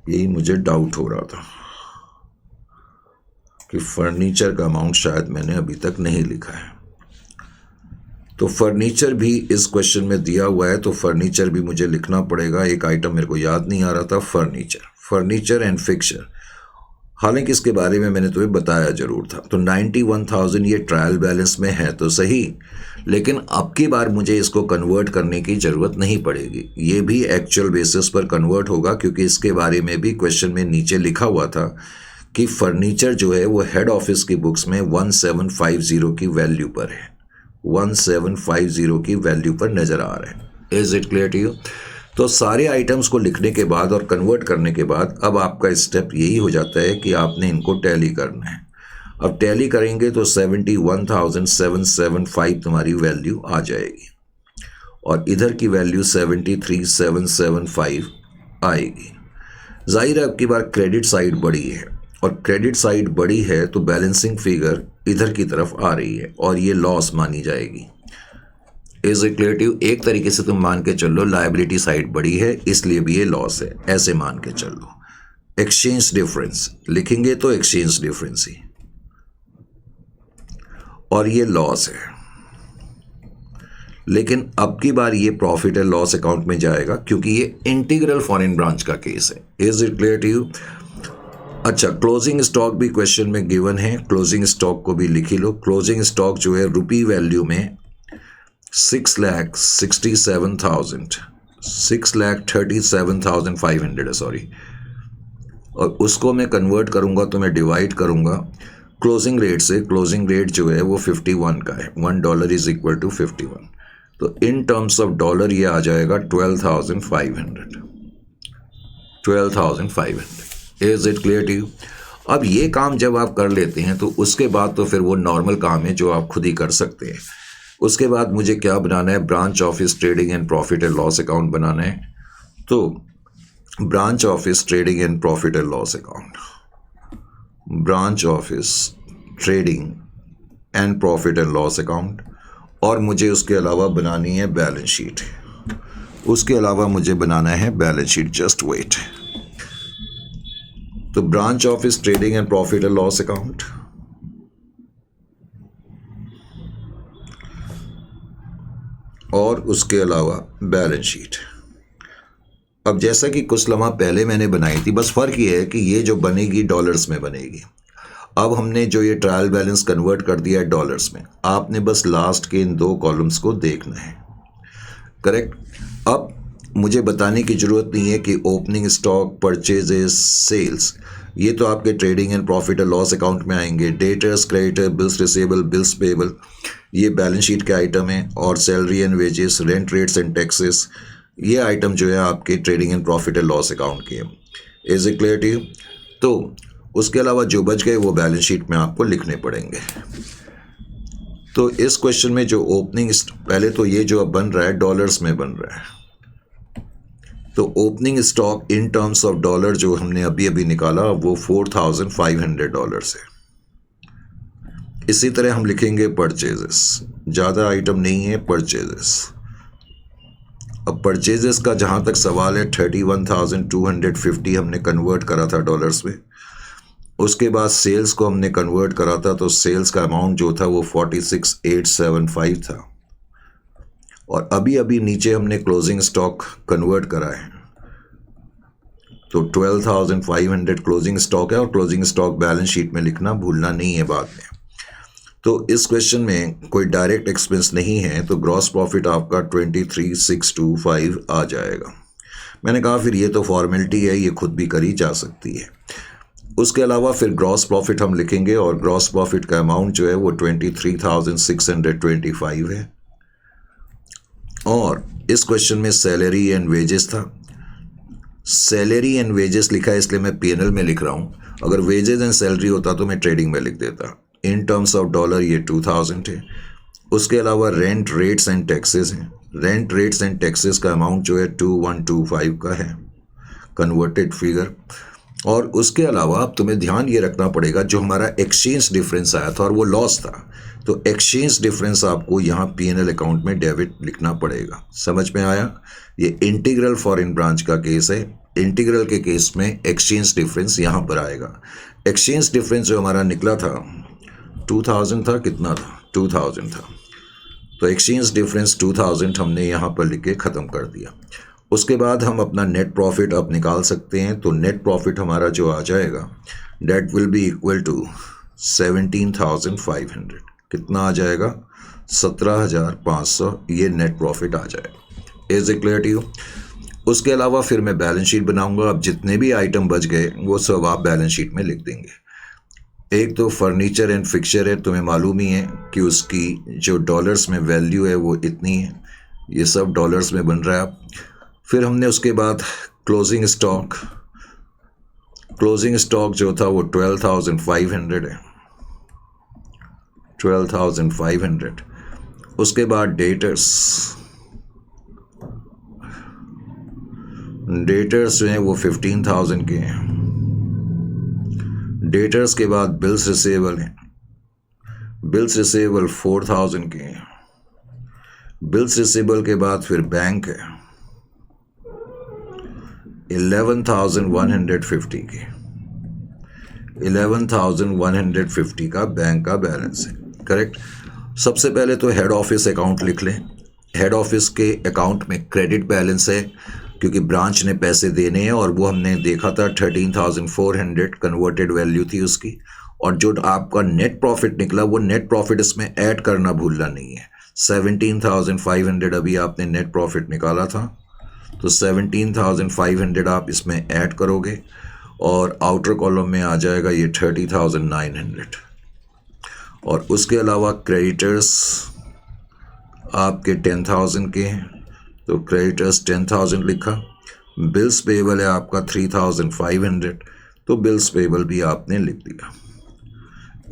Speaker 1: यही मुझे डाउट हो रहा था कि फर्नीचर का अमाउंट शायद मैंने अभी तक नहीं लिखा है। तो फर्नीचर भी इस क्वेश्चन में दिया हुआ है, तो फर्नीचर भी मुझे लिखना पड़ेगा। एक आइटम मेरे को याद नहीं आ रहा था, फर्नीचर एंड फिक्चर। हालांकि इसके बारे में मैंने तुम्हें बताया जरूर था। तो 91,000 ये ट्रायल बैलेंस में है तो सही, लेकिन अब की बार मुझे इसको कन्वर्ट करने की ज़रूरत नहीं पड़ेगी। ये भी एक्चुअल बेसिस पर कन्वर्ट होगा, क्योंकि इसके बारे में भी क्वेश्चन में नीचे लिखा हुआ था कि फर्नीचर जो है वो हेड ऑफिस की बुक्स में 1750 की वैल्यू पर है, 1750 की वैल्यू पर नज़र आ रहा है। Is it clear to you? तो सारे आइटम्स को लिखने के बाद और कन्वर्ट करने के बाद अब आपका स्टेप यही हो जाता है कि आपने इनको टैली करना है। अब टैली करेंगे तो 71,775 तुम्हारी वैल्यू आ जाएगी और इधर की वैल्यू 73,775 आएगी। जाहिर है अब की बार क्रेडिट साइड बड़ी है, और क्रेडिट साइड बड़ी है तो बैलेंसिंग फिगर इधर की तरफ आ रही है और ये लॉस मानी जाएगी। Is it clear to you? एक तरीके से तुम मान के चलो लायबिलिटी साइड बड़ी है इसलिए भी ये लॉस है, ऐसे मान के चलो। एक्सचेंज डिफरेंस लिखेंगे तो एक्सचेंज डिफरेंस ही, और ये लॉस है, लेकिन अब की बार ये प्रॉफिट एंड लॉस अकाउंट में जाएगा क्योंकि ये इंटीग्रल फॉरेन ब्रांच का केस है। Is it clear to you? अच्छा, क्लोजिंग स्टॉक भी क्वेश्चन में गिवन है, क्लोजिंग स्टॉक को भी लिखी लो। क्लोजिंग स्टॉक जो है रुपी वैल्यू में 6,37,500 है, सॉरी, और उसको मैं कन्वर्ट करूंगा तो मैं डिवाइड करूंगा क्लोजिंग रेट से। क्लोजिंग रेट जो है वो 51 का है, $1 इज इक्वल टू 51। तो इन टर्म्स ऑफ डॉलर ये आ जाएगा 12,500। 12,500। Is it clear to you? अब ये काम जब आप कर लेते हैं तो उसके बाद तो फिर वो नॉर्मल काम है जो आप खुद ही कर सकते हैं। उसके बाद मुझे क्या बनाना है? Branch office trading and profit and loss account बनाना है। तो branch office trading and profit and loss account, branch office trading and profit and loss account, और मुझे उसके अलावा बनानी है बैलेंस शीट। उसके अलावा मुझे बनाना है बैलेंस शीट, जस्ट वेट। तो branch office trading and profit and loss account, और उसके अलावा बैलेंस शीट। अब जैसा कि कुछ लम्हा पहले मैंने बनाई थी, बस फ़र्क ये है कि ये जो बनेगी डॉलर्स में बनेगी। अब हमने जो ये ट्रायल बैलेंस कन्वर्ट कर दिया है डॉलर्स में, आपने बस लास्ट के इन 2 कॉलम्स को देखना है, करेक्ट। अब मुझे बताने की ज़रूरत नहीं है कि ओपनिंग स्टॉक, परचेजेस, सेल्स, ये तो आपके trading and profit and loss account में आएंगे। Debtors, creditor, bills receivable, bills payable, ये बैलेंस शीट के आइटम हैं। और salary and wages, rent rates and taxes, ये आइटम जो है आपके trading and profit and loss account के हैं। Is it clear to you? तो उसके अलावा जो बच गए वो बैलेंस शीट में आपको लिखने पड़ेंगे। तो इस क्वेश्चन में जो ओपनिंग, पहले तो ये जो अब बन रहा है डॉलर्स में बन रहा है, तो opening stock in terms of dollar जो हमने अभी अभी निकाला वो $4,500 है। इसी तरह हम लिखेंगे परचेजेस, ज़्यादा आइटम नहीं है परचेजेस। अब परचेजेस का जहाँ तक सवाल है 31,250 हमने कन्वर्ट करा था डॉलर्स में। उसके बाद सेल्स को हमने कन्वर्ट करा था, तो सेल्स का अमाउंट जो था वो 46,875 था। और अभी अभी नीचे हमने क्लोजिंग स्टॉक कन्वर्ट करा है, तो 12,500 क्लोजिंग स्टॉक है, और क्लोजिंग स्टॉक बैलेंस शीट में लिखना भूलना नहीं है बाद में। तो इस क्वेश्चन में कोई डायरेक्ट एक्सपेंस नहीं है, तो ग्रॉस प्रॉफिट आपका 23,625 आ जाएगा। मैंने कहा फिर ये तो फॉर्मेलिटी है, ये खुद भी करी जा सकती है। उसके अलावा फिर ग्रॉस प्रॉफिट हम लिखेंगे, और ग्रॉस प्रॉफिट का अमाउंट जो है वो 23,625 है। और इस क्वेश्चन में सैलरी एंड वेजेस था। सैलरी एंड वेजेस लिखा है इसलिए मैं पीएनएल में लिख रहा हूँ, अगर वेजेस एंड सैलरी होता तो मैं ट्रेडिंग में लिख देता। इन टर्म्स ऑफ डॉलर ये 2,000 है। उसके अलावा रेंट रेट्स एंड टैक्सेस हैं। रेंट रेट्स एंड टैक्सेस का अमाउंट जो है 2125 का है, कन्वर्टेड फिगर। और उसके अलावा अब तुम्हें ध्यान ये रखना पड़ेगा, जो हमारा एक्सचेंज डिफरेंस आया था और वो लॉस था, तो एक्सचेंज डिफरेंस आपको यहाँ पीएनएल अकाउंट में डेबिट लिखना पड़ेगा। समझ में आया? ये इंटीग्रल फॉरेन ब्रांच का केस है। इंटीग्रल के केस में एक्सचेंज डिफरेंस यहाँ पर आएगा। एक्सचेंज डिफरेंस जो हमारा निकला था 2000 था, कितना था? 2000 था। तो एक्सचेंज डिफरेंस 2000 हमने यहाँ पर लिख के ख़त्म कर दिया। उसके बाद हम अपना नेट प्रॉफिट अब निकाल सकते हैं। तो नेट प्रॉफिट हमारा जो आ जाएगा that will be equal to 17,500। कितना आ जाएगा? 17,500। ये नेट प्रॉफिट आ जाएगा। Is it clear to you? उसके अलावा फिर मैं बैलेंस शीट बनाऊंगा। अब जितने भी आइटम बच गए वो सब आप बैलेंस शीट में लिख देंगे। एक तो फर्नीचर एंड फिक्चर है, तुम्हें मालूम ही है कि उसकी जो डॉलर्स में वैल्यू है वो इतनी है, ये सब डॉलर्स में बन रहा है। फिर हमने उसके बाद क्लोजिंग स्टॉक जो था वो 12,500 है, 12,500। उसके बाद डेटर्स जो हैं वो 15,000 के हैं। डेटर्स के बाद बिल्स रिसीवेबल हैं, बिल्स रिसीवेबल 4,000 के हैं। बिल्स रिसीवेबल के बाद फिर बैंक है 11,150 के, 11,150 का बैंक का बैलेंस है। करेक्ट। सबसे पहले तो हेड ऑफिस अकाउंट लिख लें। हेड ऑफिस के अकाउंट में क्रेडिट बैलेंस है क्योंकि ब्रांच ने पैसे देने हैं और वो हमने देखा था 13,400 कन्वर्टेड वैल्यू थी उसकी। और जो आपका नेट प्रॉफिट निकला वो नेट प्रॉफिट इसमें ऐड करना भूलना नहीं है। 17,500 अभी आपने नेट प्रॉफिट निकाला था, तो 17,500 आप इसमें ऐड करोगे और आउटर कॉलम में आ जाएगा ये 30,900। और उसके अलावा क्रेडिटर्स आपके 10,000 के हैं, तो क्रेडिटर्स 10,000 लिखा। बिल्स पेबल है आपका 3,500, तो बिल्स पेबल भी आपने लिख दिया।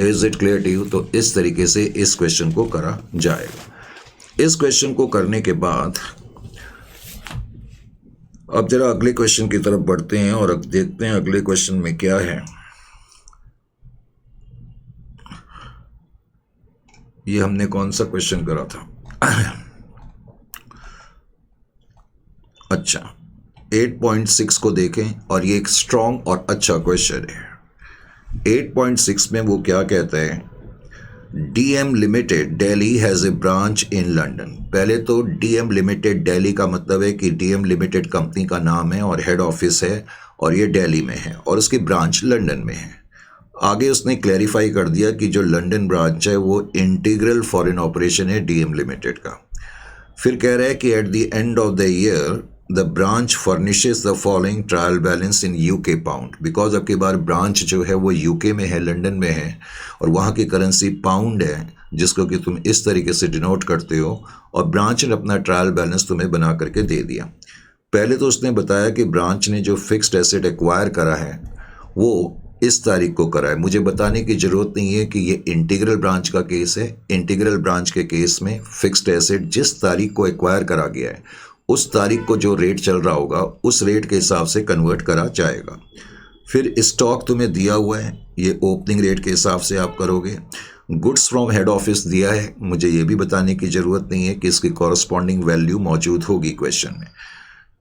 Speaker 1: Is it clear to you? तो इस तरीके से इस क्वेश्चन को करा जाएगा। इस क्वेश्चन को करने के बाद अब जरा अगले क्वेश्चन की तरफ बढ़ते हैं और अब देखते हैं अगले क्वेश्चन में क्या है। ये हमने कौन सा क्वेश्चन करा था? अच्छा, 8.6 को देखें और ये एक स्ट्रॉन्ग और अच्छा क्वेश्चन है। 8.6 में वो क्या कहता है? DM limited Delhi has a branch in London. पहले तो DM लिमिटेड दिल्ली का मतलब है कि DM लिमिटेड कंपनी का नाम है और हेड ऑफिस है और ये दिल्ली में है और उसकी ब्रांच लंदन में है। आगे उसने क्लैरिफाई कर दिया कि जो लंदन ब्रांच है वो इंटीग्रल फॉरेन ऑपरेशन है DM लिमिटेड का। फिर कह रहा है कि at the end of the year the branch furnishes the following trial balance in UK pound. Because अब की बार ब्रांच जो है वो UK में है, लंदन में है और वहाँ की करेंसी पाउंड है जिसको कि तुम इस तरीके से डिनोट करते हो, और ब्रांच ने अपना ट्रायल बैलेंस तुम्हें बना करके दे दिया। पहले तो उसने बताया कि ब्रांच ने जो फिक्स्ड एसेट एक्वायर करा है वो इस तारीख को करा है। मुझे बताने की ज़रूरत नहीं है कि ये इंटीग्रल ब्रांच का केस है। इंटीग्रल ब्रांच के केस में फिक्स्ड एसेट जिस तारीख को एक्वायर करा गया है उस तारीख को जो रेट चल रहा होगा उस रेट के हिसाब से कन्वर्ट करा जाएगा। फिर स्टॉक तुम्हें दिया हुआ है, ये ओपनिंग रेट के हिसाब से आप करोगे। गुड्स फ्रॉम हेड ऑफिस दिया है, मुझे ये भी बताने की ज़रूरत नहीं है कि इसकी कॉरस्पॉन्डिंग वैल्यू मौजूद होगी क्वेश्चन में।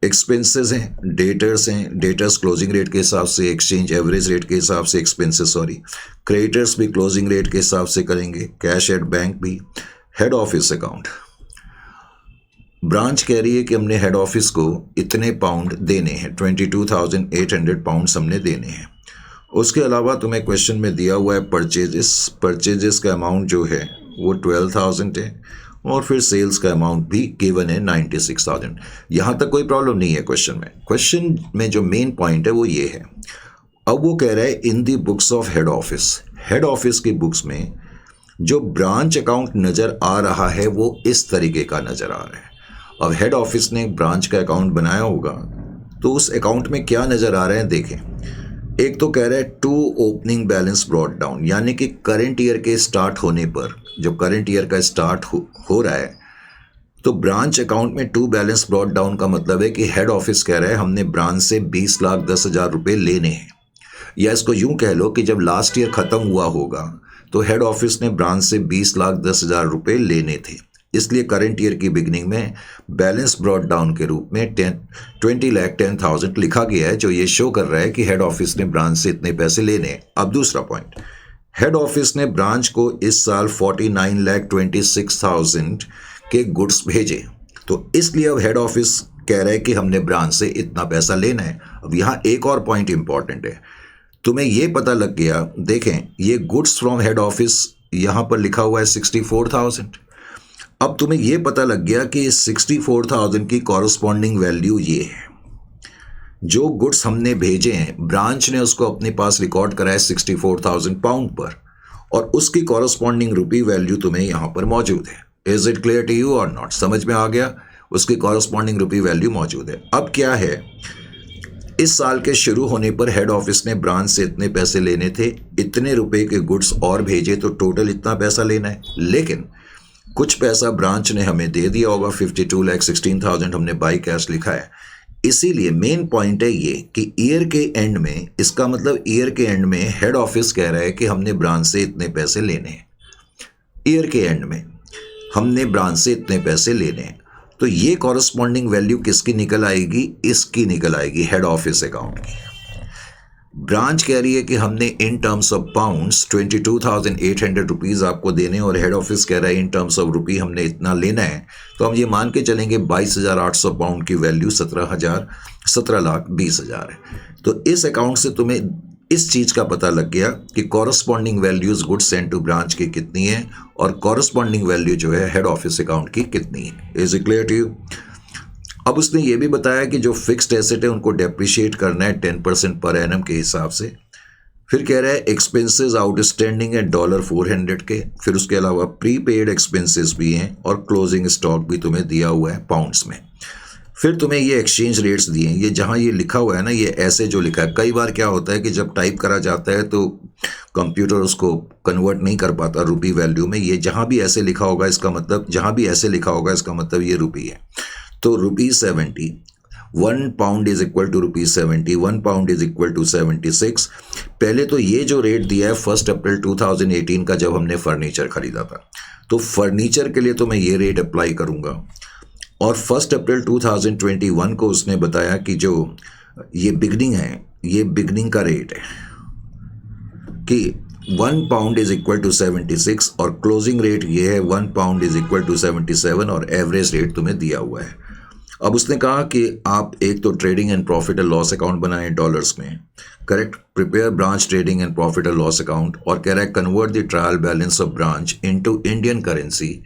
Speaker 1: एक्सपेंसेस हैं, डेटर्स क्लोजिंग रेट के हिसाब से, एक्सचेंज एवरेज रेट के हिसाब से एक्सपेंसेस, क्रेडिटर्स भी क्लोजिंग रेट के हिसाब से करेंगे, कैश एट बैंक भी। हेड ऑफिस अकाउंट, ब्रांच कह रही है कि हमने हेड ऑफिस को इतने पाउंड देने हैं, 22,800 पाउंड्स हमने देने हैं। उसके अलावा तुम्हें क्वेश्चन में दिया हुआ है परचेजेस का अमाउंट जो है वो 12,000 है और फिर सेल्स का अमाउंट भी गिवन है 96,000। यहाँ तक कोई प्रॉब्लम नहीं है क्वेश्चन में जो मेन पॉइंट है वो ये है। अब वो कह रहा है इन दी बुक्स ऑफ हेड ऑफिस की बुक्स में जो ब्रांच अकाउंट नज़र आ रहा है वो इस तरीके का नज़र आ रहा है। अब हेड ऑफिस ने ब्रांच का अकाउंट बनाया होगा तो उस अकाउंट में क्या नज़र आ रहा है देखें। एक तो कह रहा है 2 ओपनिंग बैलेंस ब्रॉट डाउन, यानी कि करंट ईयर के स्टार्ट होने पर, जब करंट ईयर का स्टार्ट हो रहा है तो ब्रांच अकाउंट में 2 बैलेंस ब्रॉट डाउन का मतलब है कि हेड ऑफिस कह रहा है हमने ब्रांच से 20,10,000 रुपये लेने हैं। या इसको यूं कह लो कि जब लास्ट ईयर ख़त्म हुआ होगा तो हेड ऑफिस ने ब्रांच से 20,10,000 रुपये लेने थे, इसलिए करंट ईयर की बिगनिंग में बैलेंस ब्रॉट डाउन के रूप में 20,10,000 लिखा गया है, जो ये शो कर रहा है कि हेड ऑफिस ने ब्रांच से इतने पैसे लेने हैं। अब दूसरा पॉइंट, हेड ऑफिस ने ब्रांच को इस साल 49,26,000 के गुड्स भेजे, तो इसलिए अब हेड ऑफिस कह रहा है कि हमने ब्रांच से इतना पैसा लेना है। अब यहाँ एक और पॉइंट इंपॉर्टेंट है, तुम्हें ये पता लग गया, देखें ये गुड्स फ्रॉम हेड ऑफिस यहाँ पर लिखा हुआ है 64,000। अब तुम्हें ये पता लग गया कि इस 64,000 की कॉरस्पॉन्डिंग वैल्यू ये है। जो गुड्स हमने भेजे हैं ब्रांच ने उसको अपने पास रिकॉर्ड कराया 64,000 पाउंड पर, और उसकी कॉरस्पॉन्डिंग रुपी वैल्यू तुम्हें यहाँ पर मौजूद है। Is it clear to you और नॉट? समझ में आ गया? उसकी कॉरस्पॉन्डिंग रुपी वैल्यू मौजूद है। अब क्या है, इस साल के शुरू होने पर हेड ऑफिस ने ब्रांच से इतने पैसे लेने थे, इतने रुपए के गुड्स और भेजे तो टोटल इतना पैसा लेना है। लेकिन कुछ पैसा ब्रांच ने हमें दे दिया होगा, 52,16,000 हमने बाई कैश लिखा है। इसीलिए मेन पॉइंट है ये कि ईयर के एंड में, इसका मतलब ईयर के एंड में हेड ऑफिस कह रहा है कि हमने ब्रांच से इतने पैसे लेने हैं। ईयर के एंड में हमने ब्रांच से इतने पैसे लेने हैं, तो ये कॉरस्पॉन्डिंग वैल्यू किसकी निकल आएगी? इसकी निकल आएगी, हेड ऑफिस अकाउंट की। ब्रांच कह रही है कि हमने इन टर्म्स ऑफ पाउंड्स 22,800 रुपीज़ आपको देने, और हेड ऑफिस कह रहा है इन टर्म्स ऑफ रुपी हमने इतना लेना है। तो हम ये मान के चलेंगे 22,800 पाउंड की वैल्यू 17,20,000 है। तो इस अकाउंट से तुम्हें इस चीज़ का पता लग गया कि corresponding values good send to branch की कितनी है और कॉरस्पॉन्डिंग वैल्यू जो है हेड ऑफिस अकाउंट की कितनी है। Is it clear to you? अब उसने ये भी बताया कि जो फिक्स्ड एसेट है उनको डेप्रिशिएट करना है 10% पर एनम के हिसाब से। फिर कह रहा है एक्सपेंसेस आउटस्टैंडिंग है $400 के, फिर उसके अलावा प्रीपेड एक्सपेंसेस भी हैं, और क्लोजिंग स्टॉक भी तुम्हें दिया हुआ है पाउंड्स में। फिर तुम्हें ये एक्सचेंज रेट्स दिए हैं। ये जहाँ ये लिखा हुआ है ना, ये ऐसे जो लिखा है, कई बार क्या होता है कि जब टाइप करा जाता है तो कंप्यूटर उसको कन्वर्ट नहीं कर पाता रुपी वैल्यू में। ये जहाँ भी ऐसे लिखा होगा इसका मतलब, जहाँ भी ऐसे लिखा होगा इसका मतलब ये रुपी है। तो ₹70, 1 pound is equal to ₹70, 1 pound is equal to 76। पहले तो ये जो रेट दिया है 1 अप्रैल 2018 का, जब हमने फर्नीचर खरीदा था, तो फर्नीचर के लिए तो मैं ये रेट अप्लाई करूँगा। और 1 अप्रैल 2021 को उसने बताया कि जो ये बिगनिंग है, ये बिगनिंग का रेट है कि 1 पाउंड इज इक्वल टू 76, और क्लोजिंग रेट ये है 1 पाउंड इज इक्वल टू 77, और एवरेज रेट तुम्हें दिया हुआ है। अब उसने कहा कि आप एक तो trading and profit and loss account बनाएं डॉलर्स में, correct, prepare branch trading and profit and loss account, और कह रहा है convert the trial balance of branch into Indian currency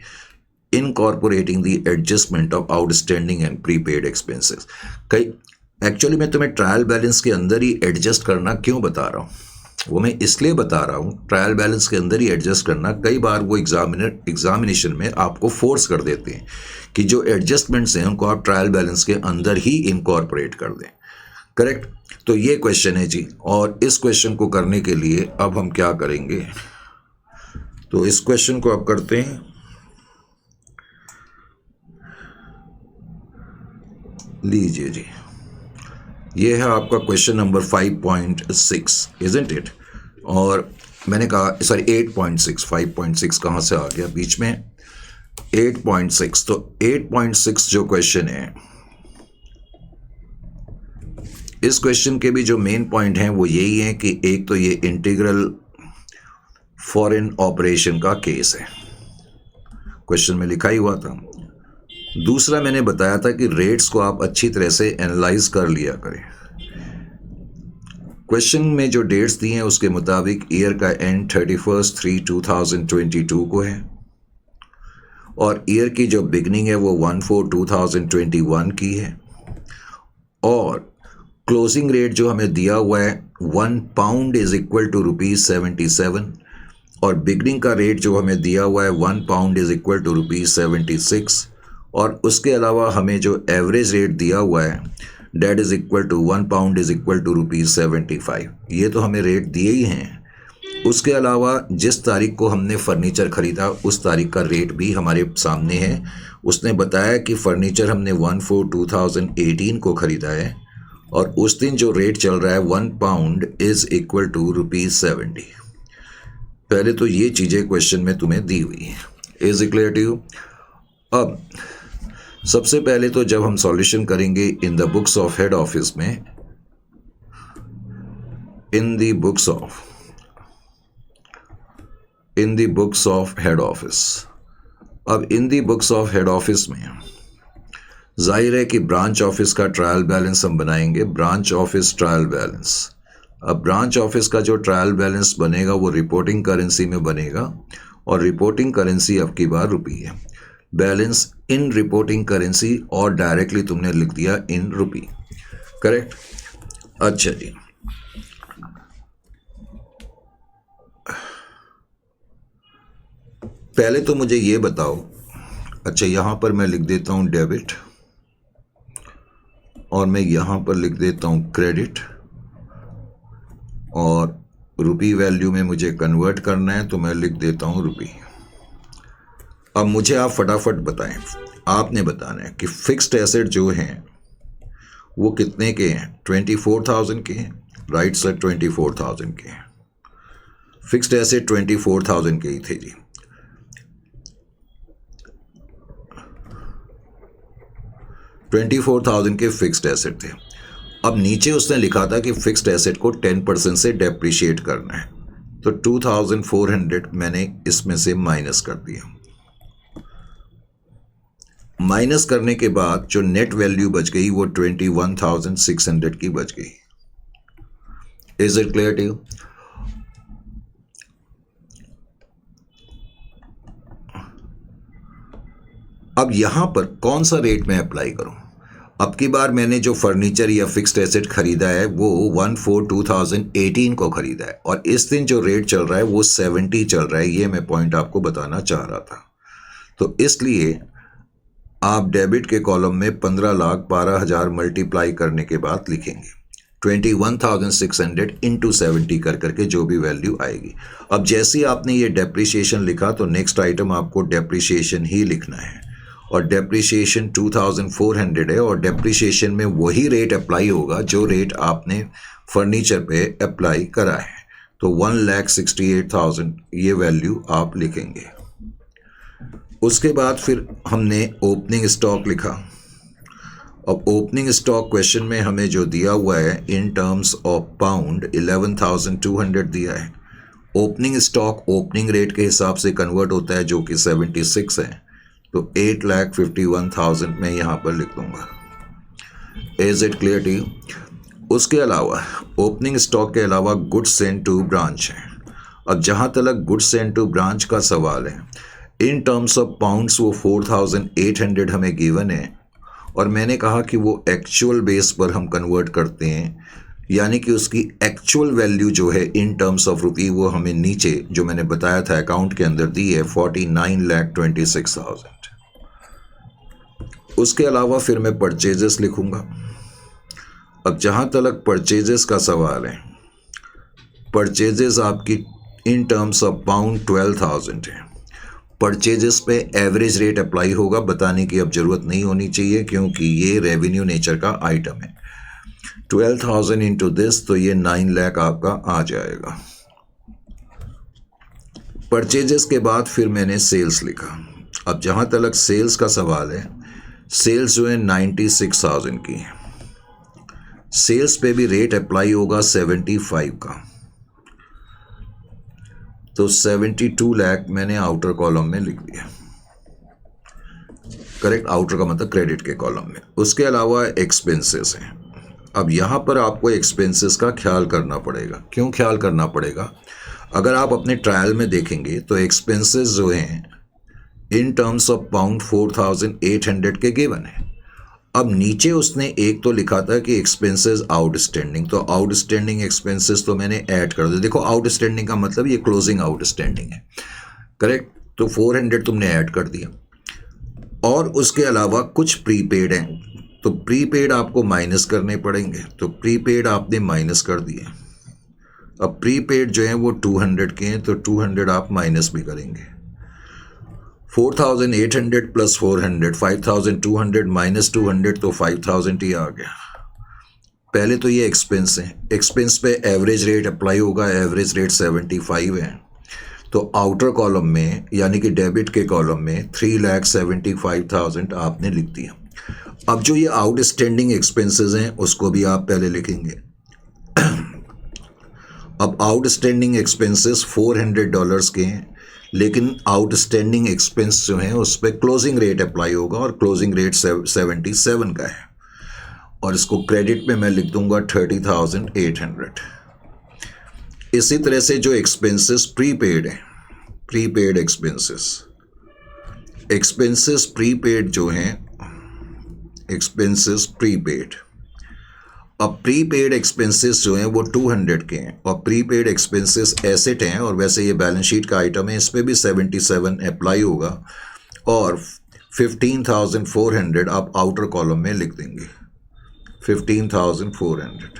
Speaker 1: incorporating the adjustment of outstanding and prepaid expenses. कई actually मैं तुम्हें trial balance के अंदर ही एडजस्ट करना क्यों बता रहा हूँ, वो मैं इसलिए बता रहा हूँ, ट्रायल बैलेंस के अंदर ही एडजस्ट करना। कई बार वो एग्जामिनेशन में आपको फोर्स कर देते हैं कि जो एडजस्टमेंट्स हैं उनको आप ट्रायल बैलेंस के अंदर ही इनकॉर्पोरेट कर दें, करेक्ट। तो ये क्वेश्चन है जी, और इस क्वेश्चन को करने के लिए अब हम क्या करेंगे, तो इस क्वेश्चन को अब करते हैं। लीजिए जी, ये है आपका क्वेश्चन नंबर 5.6, इजंट इट? और मैंने कहा सॉरी 8.6, 5.6 कहाँ से आ गया बीच में, 8.6। तो 8.6 जो क्वेश्चन है, इस क्वेश्चन के भी जो मेन पॉइंट हैं वो यही है कि एक तो ये इंटीग्रल फॉरेन ऑपरेशन का केस है, क्वेश्चन में लिखा ही हुआ था। दूसरा मैंने बताया था कि रेट्स को आप अच्छी तरह से एनालाइज कर लिया करें। क्वेश्चन में जो डेट्स दी हैं उसके मुताबिक ईयर का एंड 31/3/2022 को है, और ईयर की जो बिगनिंग है वो 1/4/2021 की है, और क्लोजिंग रेट जो हमें दिया हुआ है 1 पाउंड इज इक्वल टू ₹77, और बिगनिंग का रेट जो हमें दिया हुआ है 1 पाउंड इज इक्वल टू ₹76, और उसके अलावा हमें जो एवरेज रेट दिया हुआ है that is equal to 1 pound is equal to ₹75। ये तो हमें रेट दिए ही हैं। उसके अलावा जिस तारीख को हमने फर्नीचर ख़रीदा उस तारीख का रेट भी हमारे सामने है। उसने बताया कि फ़र्नीचर हमने 1/4/2018 को ख़रीदा है, और उस दिन जो रेट चल रहा है 1 पाउंड इज़ इक्वल टू ₹70। पहले तो ये चीज़ें क्वेश्चन में तुम्हें दी हुई हैं। Is clear to you? अब सबसे पहले तो जब हम सॉल्यूशन करेंगे in the books of head office में, in the books of head office, अब in the books of head office में जाहिर है कि ब्रांच ऑफिस का ट्रायल बैलेंस हम बनाएंगे। ब्रांच ऑफिस ट्रायल बैलेंस अब ब्रांच ऑफिस का जो ट्रायल बैलेंस बनेगा वो रिपोर्टिंग करेंसी में बनेगा और रिपोर्टिंग करेंसी अब की बार रुपी है। बैलेंस इन रिपोर्टिंग करेंसी और डायरेक्टली तुमने लिख दिया इन रुपी, करेक्ट। अच्छा जी, पहले तो मुझे ये बताओ, अच्छा यहां पर मैं लिख देता हूं डेबिट और मैं यहां पर लिख देता हूं क्रेडिट और रुपी वैल्यू में मुझे कन्वर्ट करना है तो मैं लिख देता हूं रुपी। अब मुझे आप फटाफट बताएं, आपने बताना है कि फिक्स्ड एसेट जो हैं वो कितने के हैं? 24,000 के हैं, राइट सर, 24,000 के हैं। फिक्स्ड एसेट 24,000 के ही थे जी। 24,000 के फिक्स्ड एसेट थे। अब नीचे उसने लिखा था कि फिक्स्ड एसेट को 10% से डेप्रिशिएट करना है, तो 2,400 मैंने इसमें से माइनस कर दिया। माइनस करने के बाद जो नेट वैल्यू बच गई वो 21,600 की बच गई। Is it clear to you? अब यहां पर कौन सा रेट मैं अप्लाई करूं? अब की बार मैंने जो फर्नीचर या फिक्स्ड एसेट खरीदा है वो 1/4/2018 को खरीदा है और इस दिन जो रेट चल रहा है वो 70 चल रहा है। ये मैं पॉइंट आपको बताना चाह रहा था। तो इसलिए आप डेबिट के कॉलम में 15,12,000 मल्टीप्लाई करने के बाद लिखेंगे 21,600 इंटू 70 कर करके जो भी वैल्यू आएगी। अब जैसे ही आपने ये डेप्रिसिएशन लिखा तो नेक्स्ट आइटम आपको डेप्रिसिएशन ही लिखना है और डेप्रिसिएशन 2,400 है और डेप्रिसिएशन में वही रेट अप्लाई होगा जो रेट आपने फर्नीचर पे अप्लाई करा है। तो 1,68,000 ये वैल्यू आप लिखेंगे। उसके बाद फिर हमने ओपनिंग स्टॉक लिखा। अब ओपनिंग स्टॉक क्वेश्चन में हमें जो दिया हुआ है इन टर्म्स ऑफ पाउंड 11,200 दिया है। ओपनिंग स्टॉक ओपनिंग रेट के हिसाब से कन्वर्ट होता है जो कि 76 है, तो 8,51,000 मैं यहाँ पर लिख दूंगा। Is it clear to you? उसके अलावा ओपनिंग स्टॉक के अलावा गुड्स सेंड टू ब्रांच है। अब जहाँ तक गुड्स सेंड टू ब्रांच का सवाल है, इन टर्म्स ऑफ पाउंड्स वो 4,800 हमें गिवन है और मैंने कहा कि वो एक्चुअल बेस पर हम कन्वर्ट करते हैं, यानी कि उसकी एक्चुअल वैल्यू जो है इन टर्म्स ऑफ रुपी वो हमें नीचे जो मैंने बताया था अकाउंट के अंदर दी है 49,26,000। उसके अलावा फिर मैं परचेजेस लिखूंगा। अब जहाँ तक परचेजेस का सवाल है, परचेजेस आपकी इन टर्म्स ऑफ पाउंड 12,000 है। परचेजेस पे एवरेज रेट अप्लाई होगा, बताने की अब जरूरत नहीं होनी चाहिए क्योंकि ये रेवेन्यू नेचर का आइटम है। 12,000 इंटू दिस तो ये 9 लाख आपका आ जाएगा। परचेजेस के बाद फिर मैंने सेल्स लिखा। अब जहां तक सेल्स का सवाल है, सेल्स जो है 96,000 की है। सेल्स पे भी रेट अप्लाई होगा 75 का, तो 72 लाख मैंने आउटर कॉलम में लिख दिया। करेक्ट, आउटर का मतलब क्रेडिट के कॉलम में। उसके अलावा एक्सपेंसेस हैं। अब यहाँ पर आपको एक्सपेंसेस का ख्याल करना पड़ेगा। क्यों ख्याल करना पड़ेगा? अगर आप अपने ट्रायल में देखेंगे तो एक्सपेंसेस जो हैं इन टर्म्स ऑफ पाउंड 4,800 के गिवन है। अब नीचे उसने एक तो लिखा था कि एक्सपेंसेस आउटस्टैंडिंग, तो आउटस्टैंडिंग एक्सपेंसेस तो मैंने ऐड कर दिया। देखो आउटस्टैंडिंग का मतलब ये क्लोजिंग आउटस्टैंडिंग है, करेक्ट। तो 400 तुमने ऐड कर दिया और उसके अलावा कुछ प्रीपेड हैं, तो प्रीपेड आपको माइनस करने पड़ेंगे, तो प्रीपेड आपने माइनस कर दिए। अब प्रीपेड जो है वो 200 के हैं, तो 200 आप माइनस भी करेंगे। 4,800 प्लस 400 5,200 माइनस 200 तो 5,000 ही आ गया। पहले तो ये एक्सपेंस है, एक्सपेंस पे एवरेज रेट अप्लाई होगा, एवरेज रेट 75 है, तो आउटर कॉलम में यानी कि डेबिट के कॉलम में 3,75,000 आपने लिख दिया। अब जो ये आउटस्टैंडिंग एक्सपेंसेस हैं उसको भी आप पहले लिखेंगे। अब आउटस्टैंडिंग एक्सपेंसेस $400 के हैं, लेकिन आउटस्टैंडिंग एक्सपेंस जो है उस पर क्लोजिंग रेट अप्लाई होगा और क्लोजिंग रेट 77 का है, और इसको क्रेडिट में मैं लिख दूंगा 30,800। इसी तरह से जो एक्सपेंसेस प्रीपेड है, प्रीपेड एक्सपेंसेस प्रीपेड जो हैं, एक्सपेंसेस प्रीपेड, अब प्रीपेड एक्सपेंसेस जो हैं वो 200 के हैं और प्रीपेड एक्सपेंसेस एसेट हैं और वैसे ये बैलेंस शीट का आइटम है, इस पर भी 77 अप्लाई होगा और 15,400 आप आउटर कॉलम में लिख देंगे, 15,400।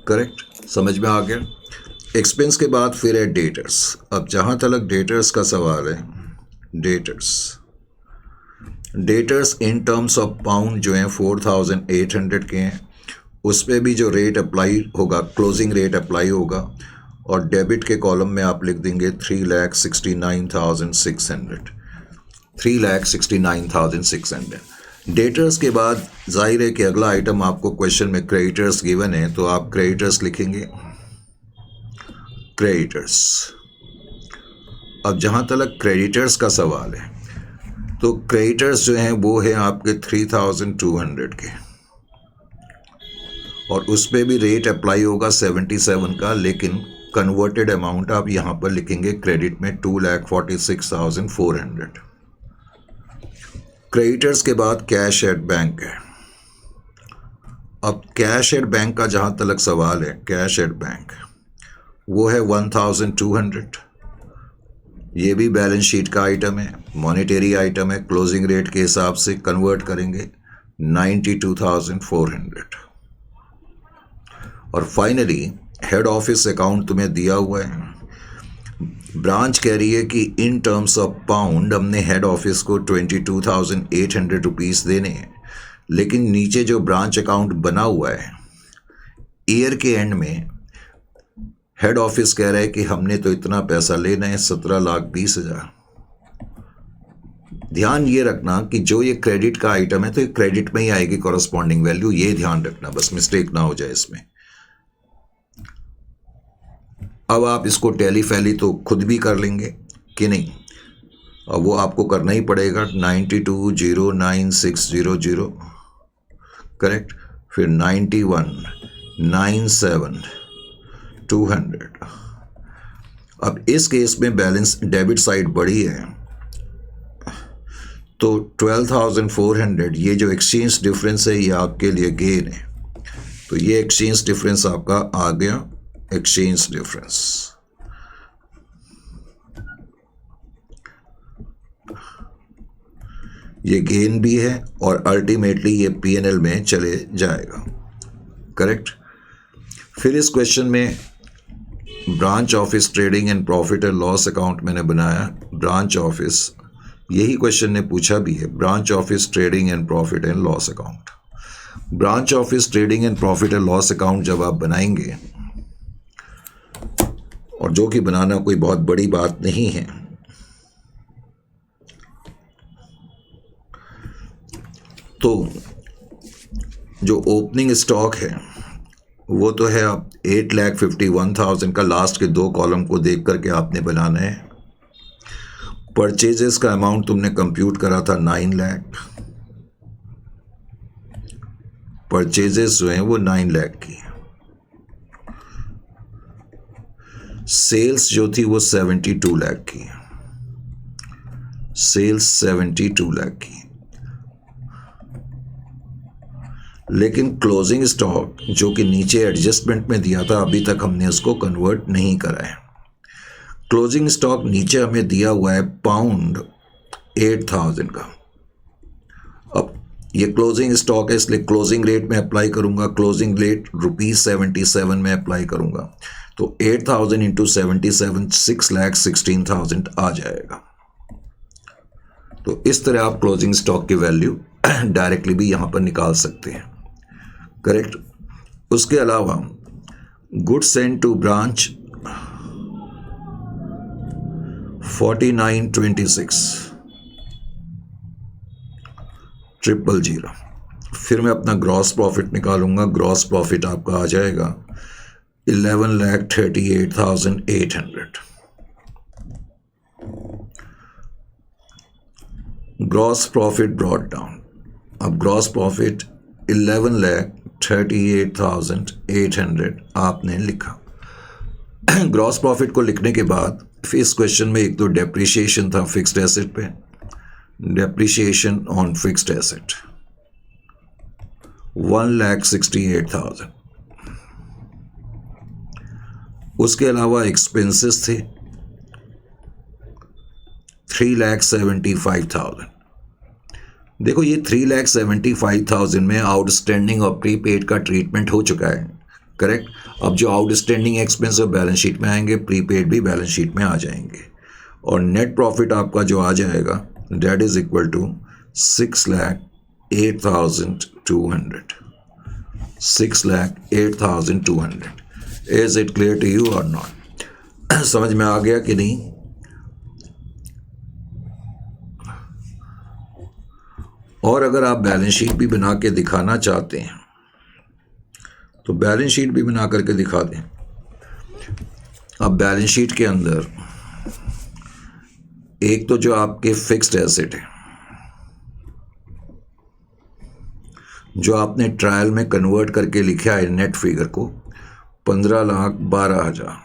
Speaker 1: करेक्ट, समझ में आ गया। एक्सपेंस के बाद फिर है डेटर्स। अब जहाँ तक डेटर्स का सवाल है, debtors in terms of pound जो हैं 4,800 के हैं, उस पर भी जो रेट अप्लाई होगा, क्लोजिंग रेट अप्लाई होगा और डेबिट के कॉलम में आप लिख देंगे 3,69,600, 3,69,600। डेटर्स के बाद जाहिर है कि अगला आइटम आपको क्वेश्चन में क्रेडिटर्स गिवन है, तो आप क्रेडिटर्स लिखेंगे, क्रेडिटर्स। अब जहाँ तक क्रेडिटर्स का सवाल है, तो क्रेडिटर्स जो हैं वो है आपके 3,200 के और उस पर भी रेट अप्लाई होगा 77 का, लेकिन कन्वर्टेड अमाउंट आप यहाँ पर लिखेंगे क्रेडिट में 2,46,400। क्रेडिटर्स के बाद कैश एट बैंक है। अब कैश एट बैंक का जहाँ तक सवाल है, कैश एट बैंक वो है 1,200। ये भी बैलेंस शीट का आइटम है, मॉनेटरी आइटम है, क्लोजिंग रेट के हिसाब से कन्वर्ट करेंगे 92,400। और फाइनली हेड ऑफिस अकाउंट तुम्हें दिया हुआ है, ब्रांच कह रही है कि इन टर्म्स ऑफ पाउंड हमने हेड ऑफिस को 22,800 रुपीज़ देने हैं, लेकिन नीचे जो ब्रांच अकाउंट बना हुआ है ईयर के एंड में हेड ऑफिस कह रहा है कि हमने तो इतना पैसा लेना है 17,20,000। ध्यान ये रखना कि जो ये क्रेडिट का आइटम है तो ये क्रेडिट में ही आएगी कॉरस्पॉन्डिंग वैल्यू, ये ध्यान रखना, बस मिस्टेक ना हो जाए इसमें। अब आप इसको टैली फैली तो खुद भी कर लेंगे कि नहीं, अब वो आपको करना ही पड़ेगा। 92,09,600 करेक्ट, फिर 91,97,200। अब इस केस में बैलेंस डेबिट साइड बड़ी है तो 12,400, ये जो एक्सचेंज डिफरेंस है ये आपके लिए गेन है, तो ये एक्सचेंज डिफरेंस आपका आ गया, एक्सचेंज डिफरेंस। ये गेन भी है और अल्टीमेटली ये पीएनएल में चले जाएगा। करेक्ट। फिर इस क्वेश्चन में branch office trading and profit and loss account मैंने बनाया, ब्रांच ऑफिस, यही क्वेश्चन ने पूछा भी है, branch office trading and profit and loss account. Branch office trading and profit and loss account जब आप बनाएंगे, और जो कि बनाना कोई बहुत बड़ी बात नहीं है, तो जो ओपनिंग स्टॉक है वो तो है आप 8,51,000 का, लास्ट के दो कॉलम को देख करके आपने बनाना है। परचेजेस का अमाउंट तुमने कंप्यूट करा था 9 लाख, परचेजेस जो हैं वो 9 लाख की। सेल्स जो थी वो 72 लाख की, सेल्स 72 लाख की। लेकिन क्लोजिंग स्टॉक जो कि नीचे एडजस्टमेंट में दिया था, अभी तक हमने उसको कन्वर्ट नहीं करा है। क्लोजिंग स्टॉक नीचे हमें दिया हुआ है पाउंड 8,000 का। अब ये क्लोजिंग स्टॉक है इसलिए क्लोजिंग रेट में अप्लाई करूंगा, क्लोजिंग रेट ₹77 में अप्लाई करूंगा, तो 8,000 इंटू 77 6,16,000 आ जाएगा। तो इस तरह आप क्लोजिंग स्टॉक की वैल्यू डायरेक्टली भी यहां पर निकाल सकते हैं। करेक्ट। उसके अलावा गुड्स सेंट टू ब्रांच 4926 000। फिर मैं अपना ग्रॉस प्रॉफिट निकालूंगा, ग्रॉस प्रॉफिट आपका आ जाएगा 11,38,800। ग्रॉस प्रॉफिट ब्रॉट डाउन, अब ग्रॉस प्रॉफिट 11,38,800 आपने लिखा। ग्रॉस प्रॉफिट को लिखने के बाद इस क्वेश्चन में एक तो डेप्रिसिएशन था फिक्स्ड एसेट पे, डेप्रिसिएशन ऑन फिक्स्ड एसेट 1,68,000। उसके अलावा एक्सपेंसेस थे 3,75,000। देखो ये 3,75,000 में आउटस्टैंडिंग और प्रीपेड का ट्रीटमेंट हो चुका है, करेक्ट। अब जो आउटस्टैंडिंग एक्सपेंस बैलेंस शीट में आएंगे, प्रीपेड भी बैलेंस शीट में आ जाएंगे, और नेट प्रॉफिट आपका जो आ जाएगा that is equal to 6,08,200। 6,08,200। Is it clear to you और नॉट? समझ में आ गया कि नहीं? और अगर आप बैलेंस शीट भी बना के दिखाना चाहते हैं तो बैलेंस शीट भी बना करके दिखा दें। अब बैलेंस शीट के अंदर एक तो जो आपके फिक्स्ड एसेट है, जो आपने ट्रायल में कन्वर्ट करके लिखा है नेट फिगर को 15,12,000।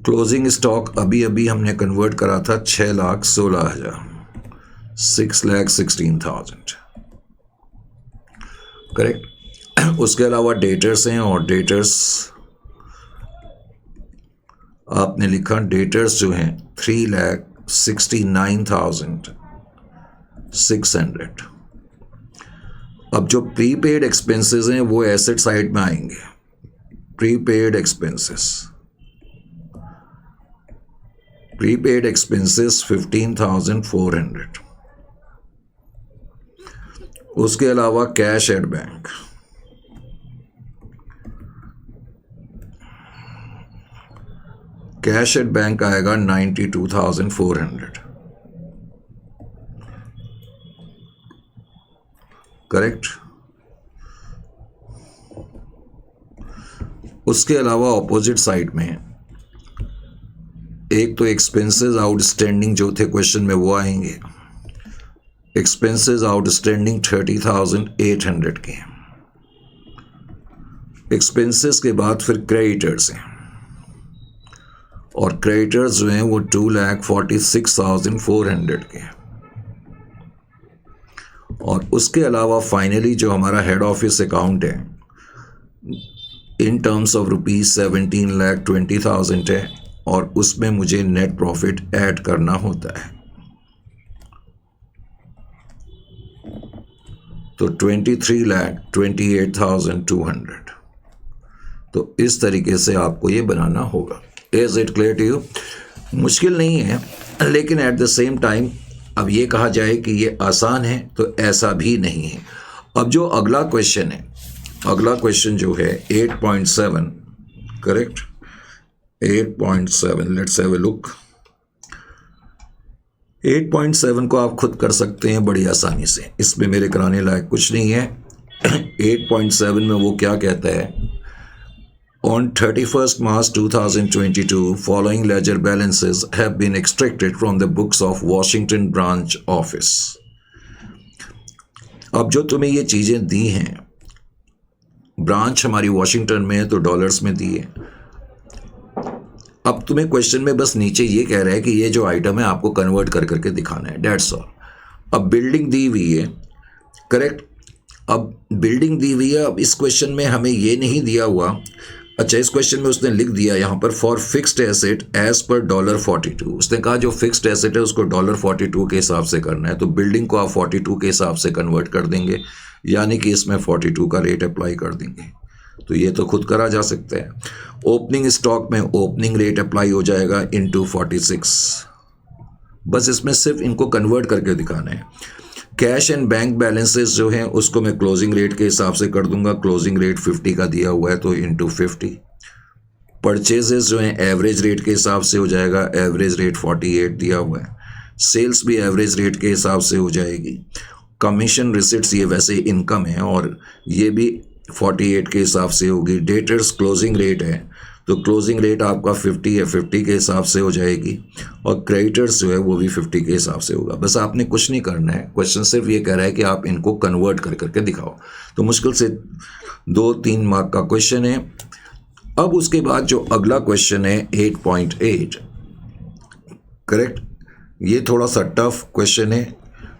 Speaker 1: क्लोजिंग स्टॉक अभी अभी हमने कन्वर्ट करा था 6,16,000, 6,16,000, करेक्ट। उसके अलावा डेटर्स हैं, और डेटर्स आपने लिखा, डेटर्स जो हैं 3,69,600। अब जो प्रीपेड एक्सपेंसेस हैं वो एसेट साइड में आएंगे। Prepaid expenses 15,400। उसके अलावा cash at bank, cash at bank आएगा 92,400, करेक्ट। उसके अलावा ऑपोजिट साइड में एक तो एक्सपेंसेस आउटस्टैंडिंग जो थे क्वेश्चन में वो आएंगे। एक्सपेंसेस आउटस्टैंडिंग 30,800 के। एक्सपेंसेस के बाद फिर क्रेडिटर्स हैं, और क्रेडिटर्स जो हैं वो 2,46,400 के। और उसके अलावा फाइनली जो हमारा हेड ऑफिस अकाउंट है इन टर्म्स ऑफ ₹17,20,000 है, और उसमें मुझे नेट प्रॉफिट ऐड करना होता है। तो 23,28,200। तो इस तरीके से आपको ये बनाना होगा। Is it clear to you? मुश्किल नहीं है, लेकिन एट द सेम टाइम अब ये कहा जाए कि ये आसान है तो ऐसा भी नहीं है। अब जो अगला क्वेश्चन है, अगला क्वेश्चन जो है 8.7, correct, 8.7, let's have a look. 8.7 को आप खुद कर सकते हैं बड़ी आसानी से, इसमें मेरे कराने लायक कुछ नहीं है। 8.7 में वो क्या कहता है, On 31st March 2022, following ledger balances have been extracted from the books of Washington branch office. अब जो तुम्हें ये चीज़ें दी हैं, ब्रांच हमारी वॉशिंगटन में है तो डॉलर्स में दी है। अब तुम्हें क्वेश्चन में बस नीचे ये कह रहा है कि ये जो आइटम है आपको कन्वर्ट कर करके दिखाना है, डेट्स ऑल। अब बिल्डिंग दी हुई है, करेक्ट। अब बिल्डिंग दी हुई है। अब इस क्वेश्चन में हमें ये नहीं दिया हुआ, अच्छा इस क्वेश्चन में उसने लिख दिया यहाँ पर for fixed asset as per $42। उसने कहा जो फिक्स्ड एसेट है उसको $42 के हिसाब से करना है, तो बिल्डिंग को आप 42 के हिसाब से कन्वर्ट कर देंगे, यानी कि इसमें 42 का रेट अप्लाई कर देंगे। तो ये तो खुद करा जा सकता है। ओपनिंग स्टॉक में ओपनिंग रेट अप्लाई हो जाएगा इनटू 46। बस इसमें सिर्फ इनको कन्वर्ट करके दिखाना है। कैश एंड बैंक बैलेंसेस जो हैं उसको मैं क्लोजिंग रेट के हिसाब से कर दूंगा। क्लोजिंग रेट 50 का दिया हुआ है तो इनटू 50। परचेजेस जो हैं एवरेज रेट के हिसाब से हो जाएगा, एवरेज रेट 48 दिया हुआ है। सेल्स भी एवरेज रेट के हिसाब से हो जाएगी। कमीशन रिसिट्स ये वैसे इनकम है और ये भी 48 के हिसाब से होगी। डेटर्स क्लोजिंग रेट है तो क्लोजिंग रेट आपका 50 है, 50 के हिसाब से हो जाएगी, और क्रेडिटर्स जो है वो भी 50 के हिसाब से होगा। बस आपने कुछ नहीं करना है, क्वेश्चन सिर्फ ये कह रहा है कि आप इनको कन्वर्ट कर करके दिखाओ। तो मुश्किल से 2-3 मार्क का क्वेश्चन है। अब उसके बाद जो अगला क्वेश्चन है 8.8, करेक्ट, ये थोड़ा सा टफ क्वेश्चन है।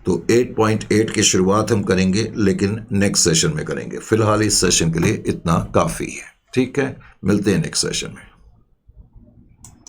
Speaker 1: तो 8.8 की शुरुआत हम करेंगे, लेकिन नेक्स्ट सेशन में करेंगे। फिलहाल इस सेशन के लिए इतना काफ़ी है। ठीक है, मिलते हैं नेक्स्ट सेशन में।